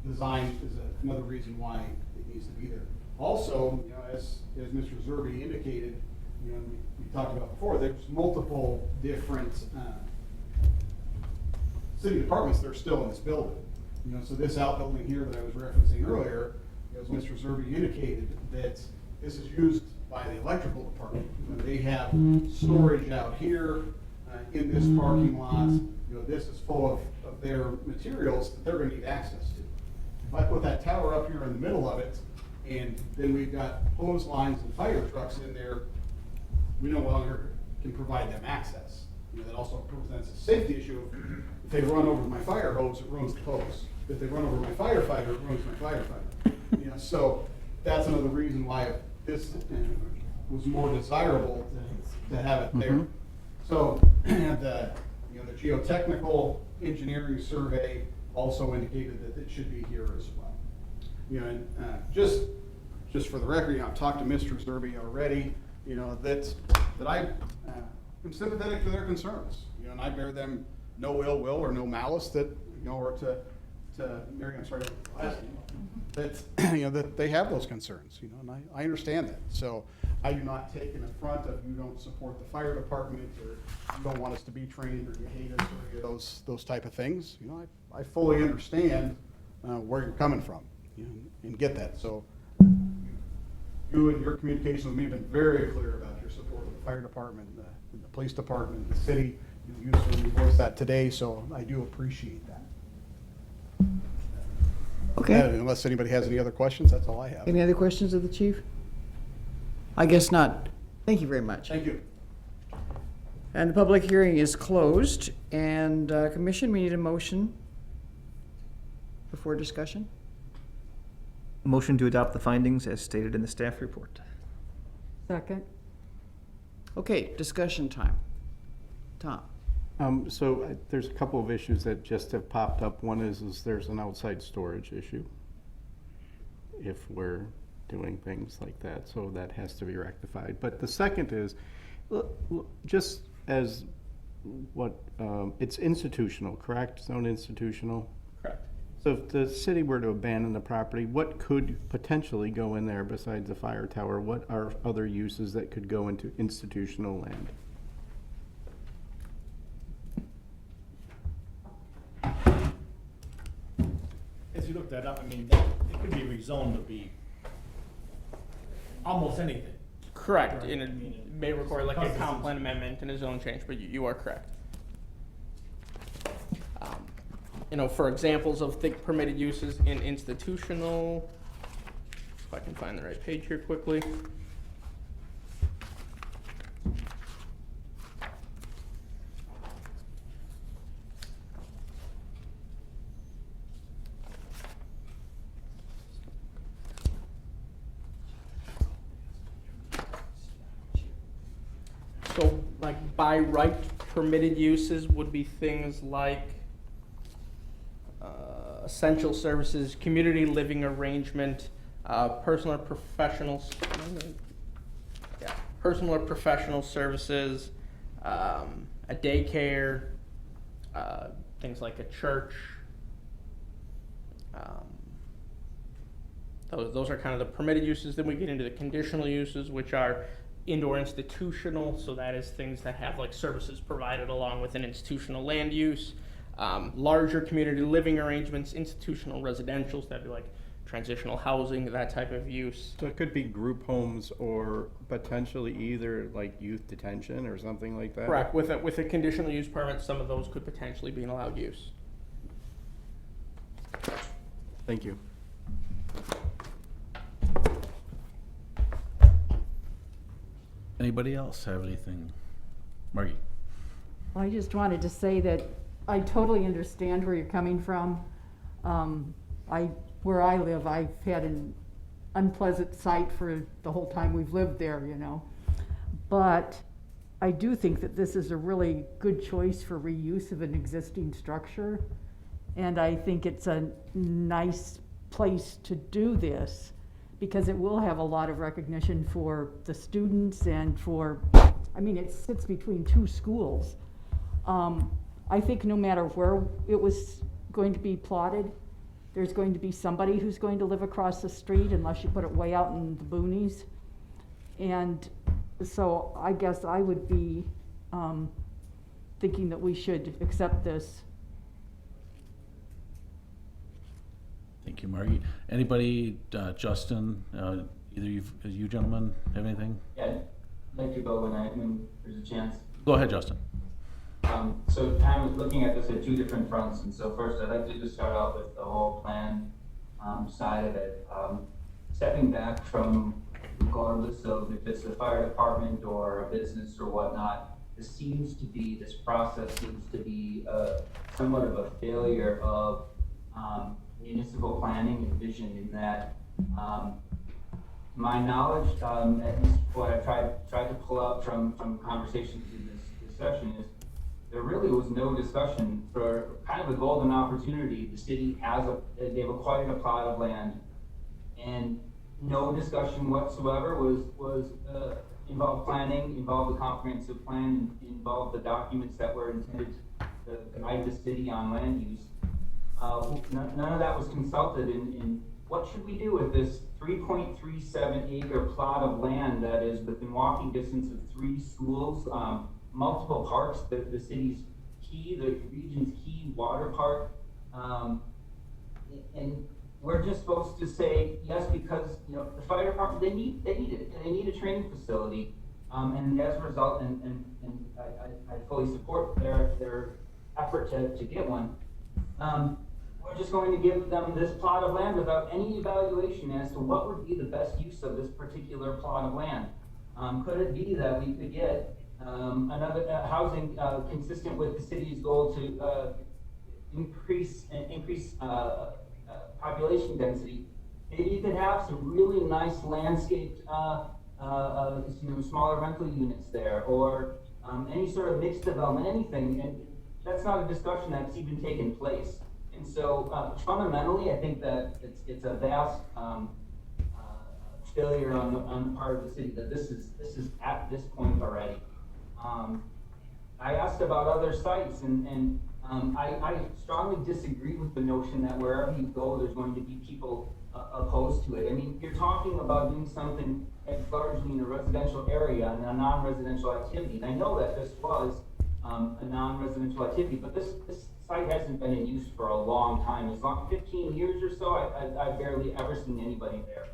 design is another reason why it needs to be there. Also, as Mr. Zerby indicated, we talked about before, there's multiple different city departments that are still in this building. So this outbuilding here that I was referencing earlier, as Mr. Zerby indicated, that this is used by the electrical department. They have storage out here in this parking lot. This is full of their materials that they're going to need access to. If I put that tower up here in the middle of it, and then we've got hose lines and fire trucks in there, we no longer can provide them access. That also presents a safety issue. If they run over my fire hose, it ruins the hose. If they run over my firefighter, it ruins my firefighter. So that's another reason why this was more desirable to have it there. So the geotechnical engineering survey also indicated that it should be here as well. And just for the record, I've talked to Mr. Zerby already. That I am sympathetic to their concerns. And I bear them no ill will or no malice that or to Mary, I'm sorry, that that they have those concerns. And I understand that. So I do not take an affront of you don't support the fire department or you don't want us to be trained or you hate us or any of those type of things. I fully understand where you're coming from and get that. So you and your communication with me have been very clear about your support of the fire department, the police department, the city. You certainly voiced that today, so I do appreciate that. Okay. Unless anybody has any other questions, that's all I have. Any other questions of the chief? I guess not. Thank you very much. Thank you. And the public hearing is closed. And commission, we need a motion before discussion. Motion to adopt the findings as stated in the staff report. Second. Okay, discussion time. Tom. There's a couple of issues that just have popped up. One is there's an outside storage issue if we're doing things like that, so that has to be rectified. But the second is, just as what, it's institutional, correct? Zone institutional? Correct. So if the city were to abandon the property, what could potentially go in there besides the fire tower? What are other uses that could go into institutional land? As you look that up, it could be rezoned to be almost anything. Correct, Right. and it may require like a comp plan amendment and a zone change, but you are correct. For examples of permitted uses in institutional, if I can find the right page here quickly. So, like, by right permitted uses would be things like essential services, community living arrangement, personal or professional. Yeah, personal or professional services, a daycare, things like a church. Those are kind of the permitted uses. Then we get into the conditional uses, which are indoor institutional, so that is things that have like services provided along with an institutional land use. Larger community living arrangements, institutional residentials, that'd be like transitional housing, that type of use. So it could be group homes or potentially either like youth detention or something like that? Correct. With a conditional use permit, some of those could potentially be an allowed use. Thank you. Anybody else have anything? Margie? I just wanted to say that I totally understand where you're coming from. Where I live, I've had an unpleasant sight for the whole time we've lived there, you know. But I do think that this is a really good choice for reuse of an existing structure. And I think it's a nice place to do this because it will have a lot of recognition for the students and for, I mean, it sits between two schools. I think no matter where it was going to be plotted, there's going to be somebody who's going to live across the street unless you put it way out in the boonies. And so I guess I would be thinking that we should accept this. Thank you, Margie. Anybody, Justin, either you gentlemen have anything? Yeah, I'd like to go when there's a chance. Go ahead, Justin. So I was looking at this at two different fronts, and so first I'd like to just start out with the whole plan side of it. Stepping back from, regardless of if it's the fire department or a business or whatnot, this process seems to be somewhat of a failure of municipal planning and vision in that my knowledge, at least what I tried to pull out from conversations in this session is there really was no discussion for kind of a golden opportunity. The city they've acquired a plot of land, and no discussion whatsoever was involved planning, involved the comprehensive plan, involved the documents that were intended to guide the city on land use. None of that was consulted in what should we do with this 3.37 acre plot of land that is within walking distance of 3 schools, multiple parks, the city's key, the region's key water park, and we're just supposed to say yes because the fire department they need it. They need a training facility, and as a result, and I fully support their effort to get one. We're just going to give them this plot of land without any evaluation as to what would be the best use of this particular plot of land. Could it be that we could get another housing consistent with the city's goal to increase population density? Maybe you could have some really nice landscaped, smaller rental units there, or any sort of mixed development, anything. And that's not a discussion that's even taken place. And so fundamentally, I think that it's a vast failure on the part of the city that this is at this point already. I asked about other sites, and I strongly disagree with the notion that wherever you go, there's going to be people opposed to it. I mean, you're talking about doing something that's largely in a residential area and a non-residential activity. And I know that this was a non-residential activity, but this site hasn't been in use for a long time. As long 15 years or so, I've barely ever seen anybody there.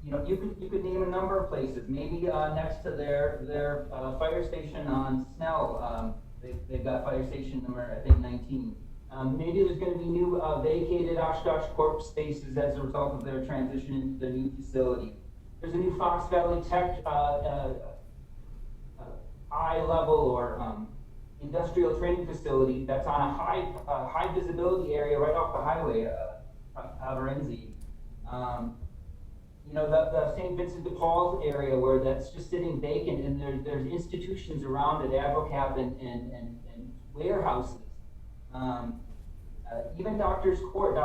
You could name a number of places. Maybe next to their fire station on Snell, they've got fire station number, I think, 19. Maybe there's going to be new vacated Oshkosh Corp spaces as a result of their transition into the new facility. There's a new Fox Valley Tech high level or industrial training facility that's on a high visibility area right off the highway, Avarenzi. The St. Vincent de Paul's area where that's just sitting vacant, and there's institutions around it, Advocap and warehouses. Even Doctors Court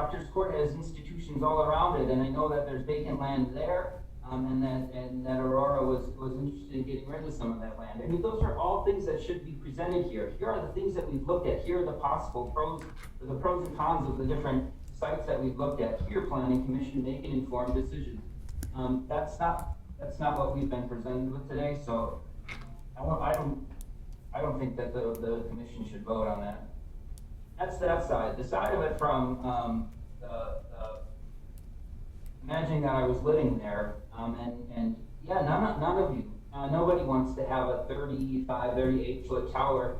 has institutions all around it, and I know that there's vacant land there. and that Aurora was interested in getting rid of some of that land. I mean, those are all things that should be presented here. Here are the things that we've looked at. Here are the possible pros, or the pros and cons of the different sites that we've looked at. Here, Planning Commission, make an informed decision. That's not what we've been presented with today. So I don't think that the commission should vote on that. That's that side. The side of it from imagining that I was living there, and yeah, none of you, nobody wants to have a 35, 38-foot tower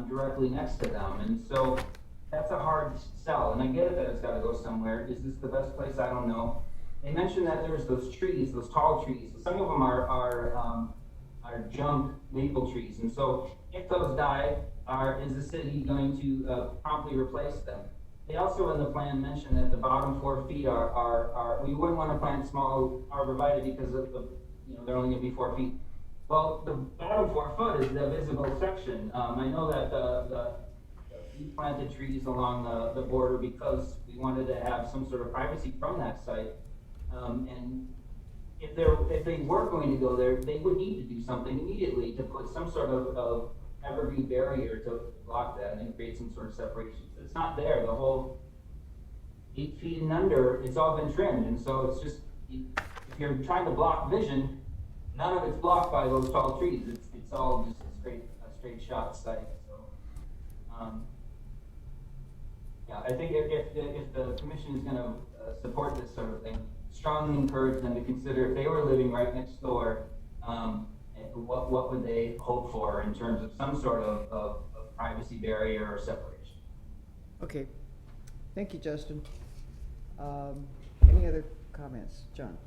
directly next to them, and so that's a hard sell. And I get it that it's got to go somewhere. Is this the best place? I don't know. They mentioned that there's those trees, those tall trees. Some of them are junk maple trees, and so if those die, is the city going to promptly replace them? They also in the plan mentioned that the bottom 4 feet are we wouldn't want to plant small arborvitae because of the, they're only going to be 4 feet. Well, the bottom 4 foot is the visible section. I know that we planted trees along the border because we wanted to have some sort of privacy from that site. And if they were going to go there, they would need to do something immediately to put some sort of evergreen barrier to block that and create some sort of separation. It's not there. The whole 8 feet and under, it's all been trimmed, and so it's just, if you're trying to block vision, none of it's blocked by those tall trees. It's all just a straight shot site. So, yeah, I think if the commission is going to support this sort of thing, strongly encourage them to consider if they were living right next door, what would they hope for in terms of some sort of privacy barrier or separation? Okay, thank you, Justin. Any other comments, John?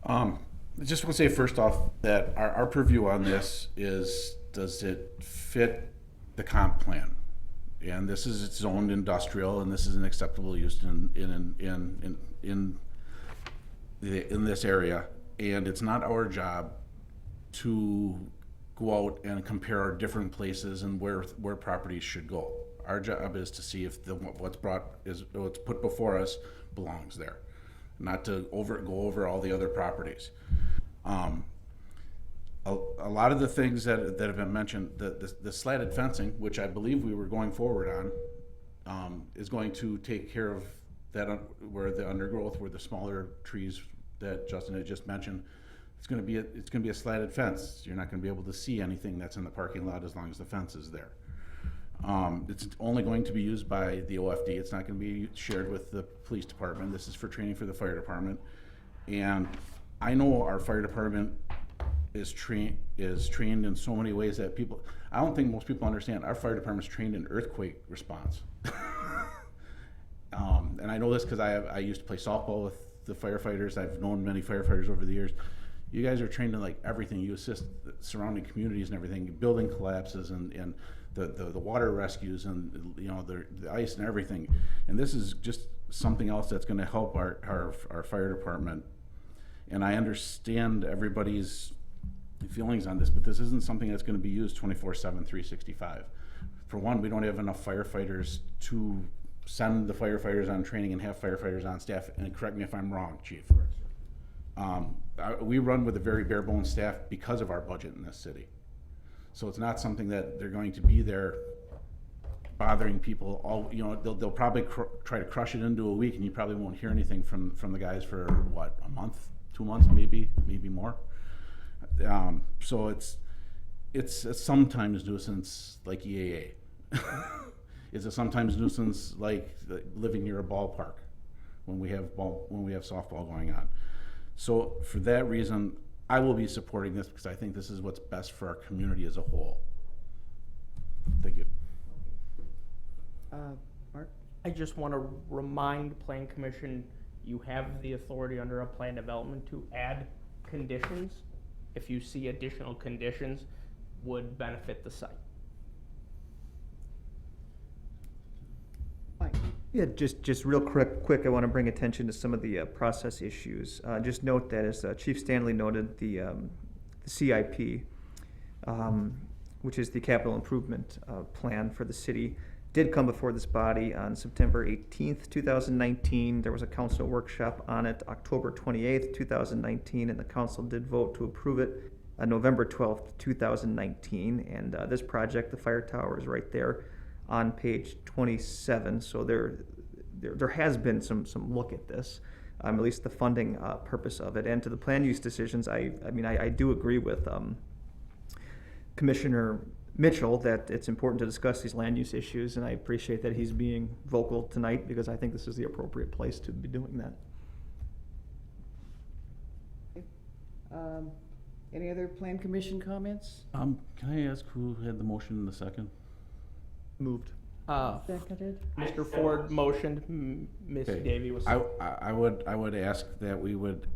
I just want to say first off that our purview on this is, does it fit the comp plan? And this is zoned industrial, and this is an acceptable use in this area. And it's not our job to go out and compare our different places and where properties should go. Our job is to see if what's put before us belongs there, not to go over all the other properties. A lot of the things that have been mentioned, the slanted fencing, which I believe we were going forward on, is going to take care of that, where the undergrowth, where the smaller trees that Justin had just mentioned. It's going to be a slanted fence. You're not going to be able to see anything that's in the parking lot as long as the fence is there. It's only going to be used by the OFD. It's not going to be shared with the police department. This is for training for the fire department. And I know our fire department is trained in so many ways that I don't think most people understand. Our fire department's trained in earthquake response. And I know this because I used to play softball with the firefighters. I've known many firefighters over the years. You guys are trained in like everything. You assist the surrounding communities and everything, building collapses and the water rescues and the ice and everything. And this is just something else that's going to help our fire department. And I understand everybody's feelings on this, but this isn't something that's going to be used 24/7, 365. For one, we don't have enough firefighters to send the firefighters on training and have firefighters on staff. And correct me if I'm wrong, Chief. We run with a very bare bones staff because of our budget in this city. So it's not something that they're going to be there bothering people all, they'll probably try to crush it into a week, and you probably won't hear anything from the guys for what, a month, 2 months, maybe more. So it's a sometimes nuisance like EAA. It's a sometimes nuisance like living near a ballpark when we have softball going on. So for that reason, I will be supporting this because I think this is what's best for our community as a whole. Thank you. Mark? I just want to remind Plan Commission, you have the authority under a plan development to add conditions if you see additional conditions would benefit the site. Yeah, just real quick, I want to bring attention to some of the process issues. Just note that, as Chief Stanley noted, the CIP, which is the capital improvement plan for the city, did come before this body on September 18th, 2019. There was a council workshop on it October 28th, 2019, and the council did vote to approve it on November 12th, 2019. And this project, the fire tower, is right there on page 27. So there has been some look at this, at least the funding purpose of it. And to the plan use decisions, I do agree with Commissioner Mitchell that it's important to discuss these land use issues, and I appreciate that he's being vocal tonight because I think this is the appropriate place to be doing that. Any other plan commission comments? Can I ask who had the motion in the second? Moved. Seconded. Mr. Ford motioned, Ms. Okay. Davy was. I would ask that we would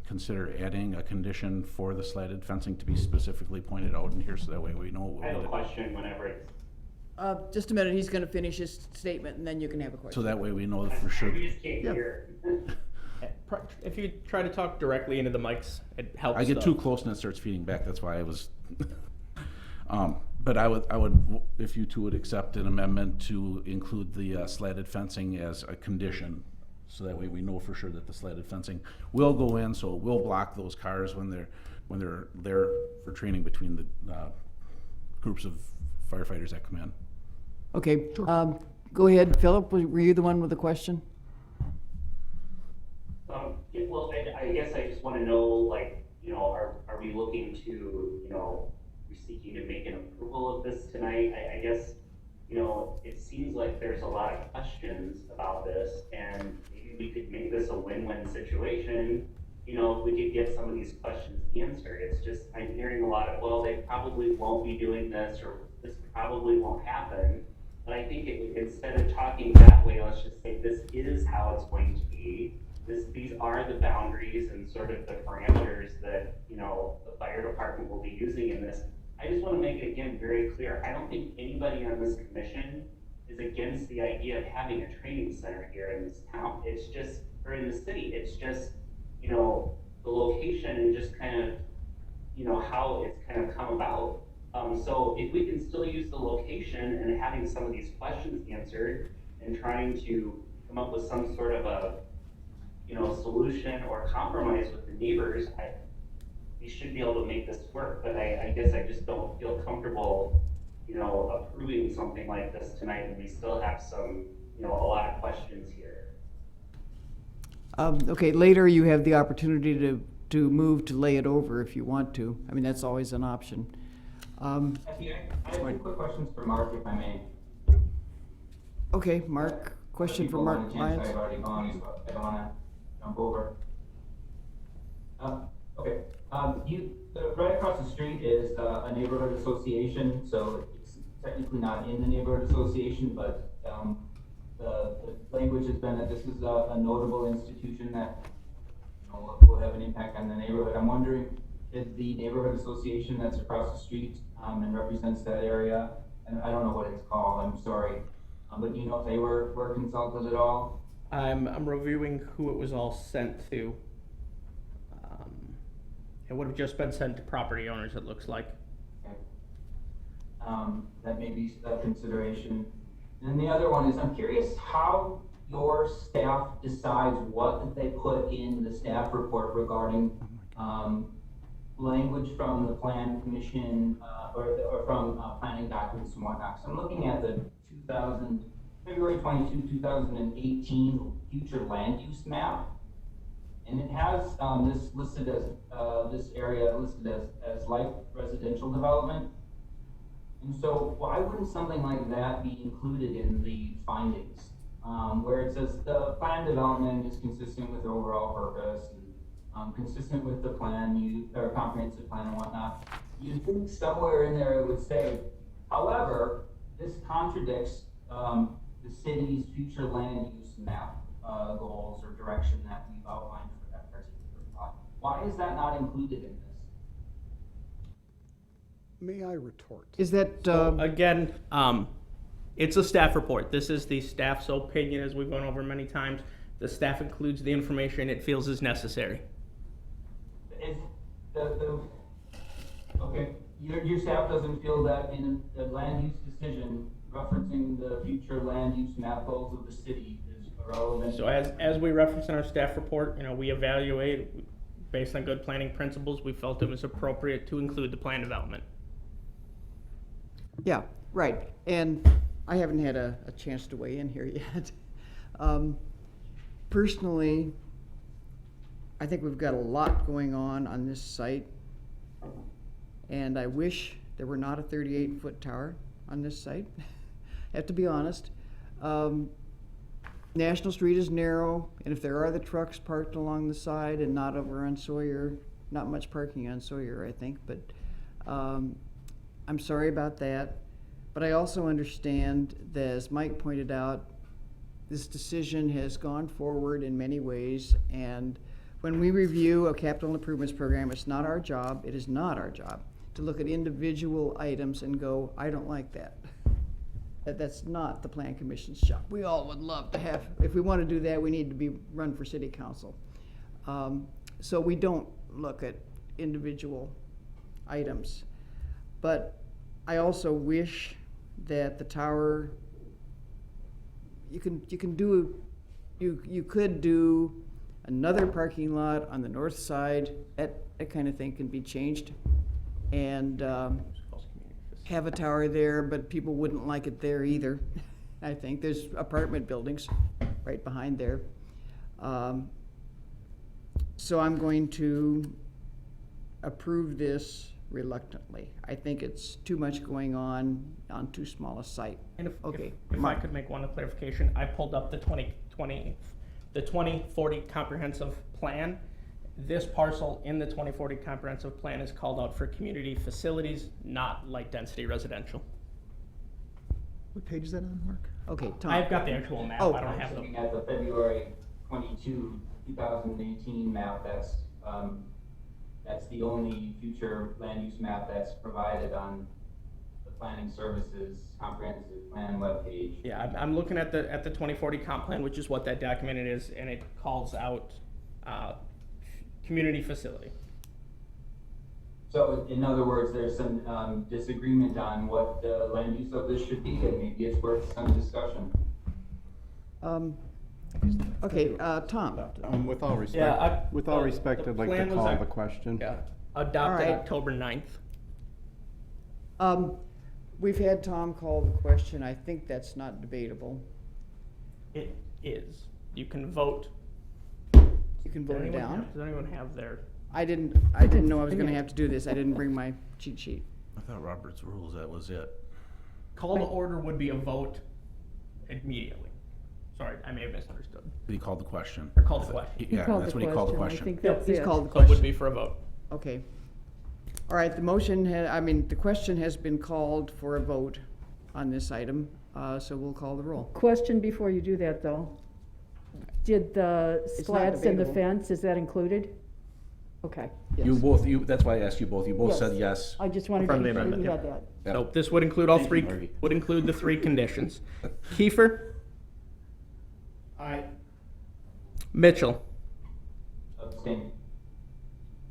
consider adding a condition for the slatted fencing to be specifically pointed out in here, so that way we know what I have we a did. question whenever it's. Just a minute, he's gonna finish his statement and then you can have a question. So that way we know for sure. We just can't hear. If you try to talk directly into the mics, it helps. I get too close and it starts feeding back, that's why I was. But I would, if you two would accept an amendment to include the slatted fencing as a condition, so that way we know for sure that the slatted fencing will go in, so it will block those cars when they're there for training between the groups of firefighters that come in. Okay, go ahead, Philip, were you the one with the question? Yeah, well, I guess I just want to know, like, are we looking to, we're seeking to make an approval of this tonight? I guess, it seems like there's a lot of questions about this, and maybe we could make this a win-win situation, if we could get some of these questions answered. It's just, I'm hearing a lot of, well, they probably won't be doing this, or this probably won't happen. But I think instead of talking that way, let's just say this is how it's going to be. These are the boundaries and sort of the parameters that, the fire department will be using in this. I just want to make it again very clear. I don't think anybody on this commission is against the idea of having a training center here in this town. It's just, or in the city, it's just, the location and just kind of, how it's kind of come about. So if we can still use the location and having some of these questions answered and trying to come up with some sort of a, solution or compromise with the neighbors, we should be able to make this work. But I guess I just don't feel comfortable, approving something like this tonight, and we still have some, a lot of questions here. Okay, later you have the opportunity to move to lay it over if you want to. I mean, that's always an option. Actually, I have two quick questions for Mark, if I may. Okay, Mark, question for Mark Lyons. I've already gone, so I don't want to jump over. Okay. Right across the street is a neighborhood association, so it's technically not in the neighborhood association, but the language has been that this is a notable institution that will have an impact on the neighborhood. I'm wondering if the neighborhood association that's across the street and represents that area, and I don't know what it's called, I'm sorry, but if they were consulted at all? I'm reviewing who it was all sent to. It would have just been sent to property owners, it looks like. Okay. That may be a consideration. And then the other one is, I'm curious how your staff decides what they put in the staff report regarding language from the plan commission or from planning documents and whatnot. So I'm looking at the February 22, 2018 future land use map. And it has this listed as, this area listed as light residential development. And so why wouldn't something like that be included in the findings? Where it says the plan development is consistent with the overall purpose and consistent with the plan, or comprehensive plan and whatnot. You'd think somewhere in there it would say, however, this contradicts the city's future land use map goals or direction that we've outlined for that particular plot. Why is that not included in this? May I retort? Is that, Again, it's a staff report. This is the staff's opinion, as we've gone over many times. The staff includes the information it feels is necessary. Is okay, your staff doesn't feel that in the land use decision referencing the future land use map goals of the city is irrelevant. So as we reference in our staff report, we evaluate, based on good planning principles, we felt it was appropriate to include the plan development. Yeah, right. And I haven't had a chance to weigh in here yet. Personally, I think we've got a lot going on this site. And I wish there were not a 38-foot tower on this site. I have to be honest. National Street is narrow, and if there are the trucks parked along the side and not over on Sawyer, not much parking on Sawyer, I think, but I'm sorry about that. But I also understand that, as Mike pointed out, this decision has gone forward in many ways, and when we review a capital improvements program, it's not our job, it is not our job, to look at individual items and go, I don't like that. That's not the Plan Commission's job. We all would love to have, if we want to do that, we need to be run for city council. So we don't look at individual items. But I also wish that the tower, you could do another parking lot on the north side. That kind of thing can be changed. And have a tower there, but people wouldn't like it there either. I think there's apartment buildings right behind there. So I'm going to approve this reluctantly. I think it's too much going on too small a site. And if Okay, I could make one clarification, I pulled up the 2040 comprehensive plan. This parcel in the 2040 comprehensive plan is called out for community facilities, not light density residential. What page is that on, Mark? Okay, Tom. I've got the actual map. Oh. I don't have Looking the. at the February 22, 2018 map, that's the only future land use map that's provided on the Planning Services Comprehensive Plan webpage. Yeah, I'm looking at the 2040 comp plan, which is what that document is, and it calls out community facility. So in other words, there's some disagreement on what the land use of this should be, and maybe it's worth some discussion. Okay, Tom. With all respect, Yeah, I'd like to call the question. Yeah, adopted All right. October 9th. We've had Tom call the question. I think that's not debatable. It is. You can vote. You can vote it down. Does anyone have their? I didn't know I was gonna have to do this. I didn't bring my cheat sheet. I thought Robert's rules, that was it. Call to order would be a vote immediately. Sorry, I may have misunderstood. He called the question. Or called the question. Yeah, that's what he called the question. I think Yep, that's he's it. called the So it question. would be for a vote. Okay. All right, the question has been called for a vote on this item, so we'll call the roll. Question before you do that, though. Did the It's not slats and the debatable. fence, is that included? Okay. You Yes. both, that's why I asked you both. You both said yes. I just wanted to From the make sure amendment, you yeah. had that. Yeah. So this would include all Thank three, you, Margie. would include the three conditions. Kiefer, Aye. Mitchell, Abstain.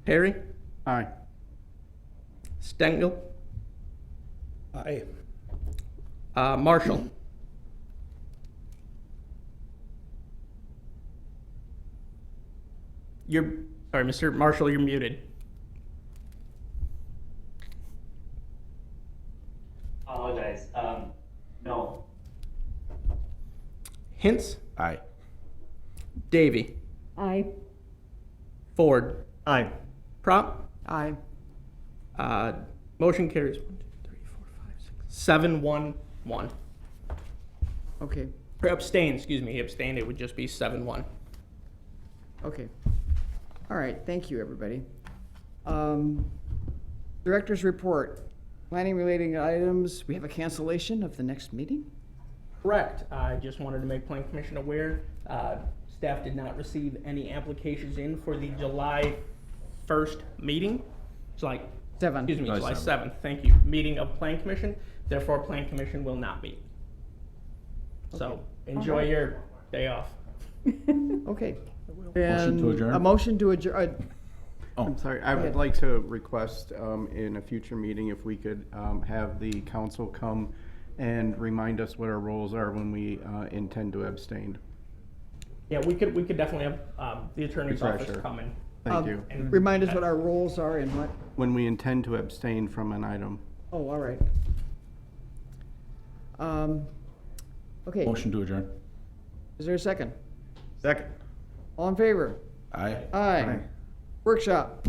Perry, Aye. Stengel, Aye. Marshall. Sorry, Mr. Marshall, you're muted. Apologize. No. Hintz, Aye. Davy, Aye. Ford, Aye. Prop. Aye. Motion carries 1, 2, 3, 4, 5, 6, 7, 1, 1. Okay, Or abstain, excuse me, he abstained, it would just be 7, 1. okay. All right, thank you, everybody. Director's report. Planning relating items, we have a cancellation of the next meeting? Correct. I just wanted to make Plan Commission aware, staff did not receive any applications in for the July 1st meeting. July 7th. Excuse me, July July 7th, thank you. Meeting of Plan Commission, therefore Plan Commission will not meet. So, enjoy your day off. Okay. Motion to And adjourn? a motion to adjourn. I'm sorry, I Go would ahead. like to request in a future meeting if we could have the council come and remind us what our roles are when we intend to abstain. Yeah, we could definitely have the attorney's office Refresher. come in. Thank you. and- Remind us what our roles are and what, When we intend to abstain from an item. oh, all right. Okay, Motion to adjourn. is there a second? Second. All in favor? Aye. Aye. Workshop.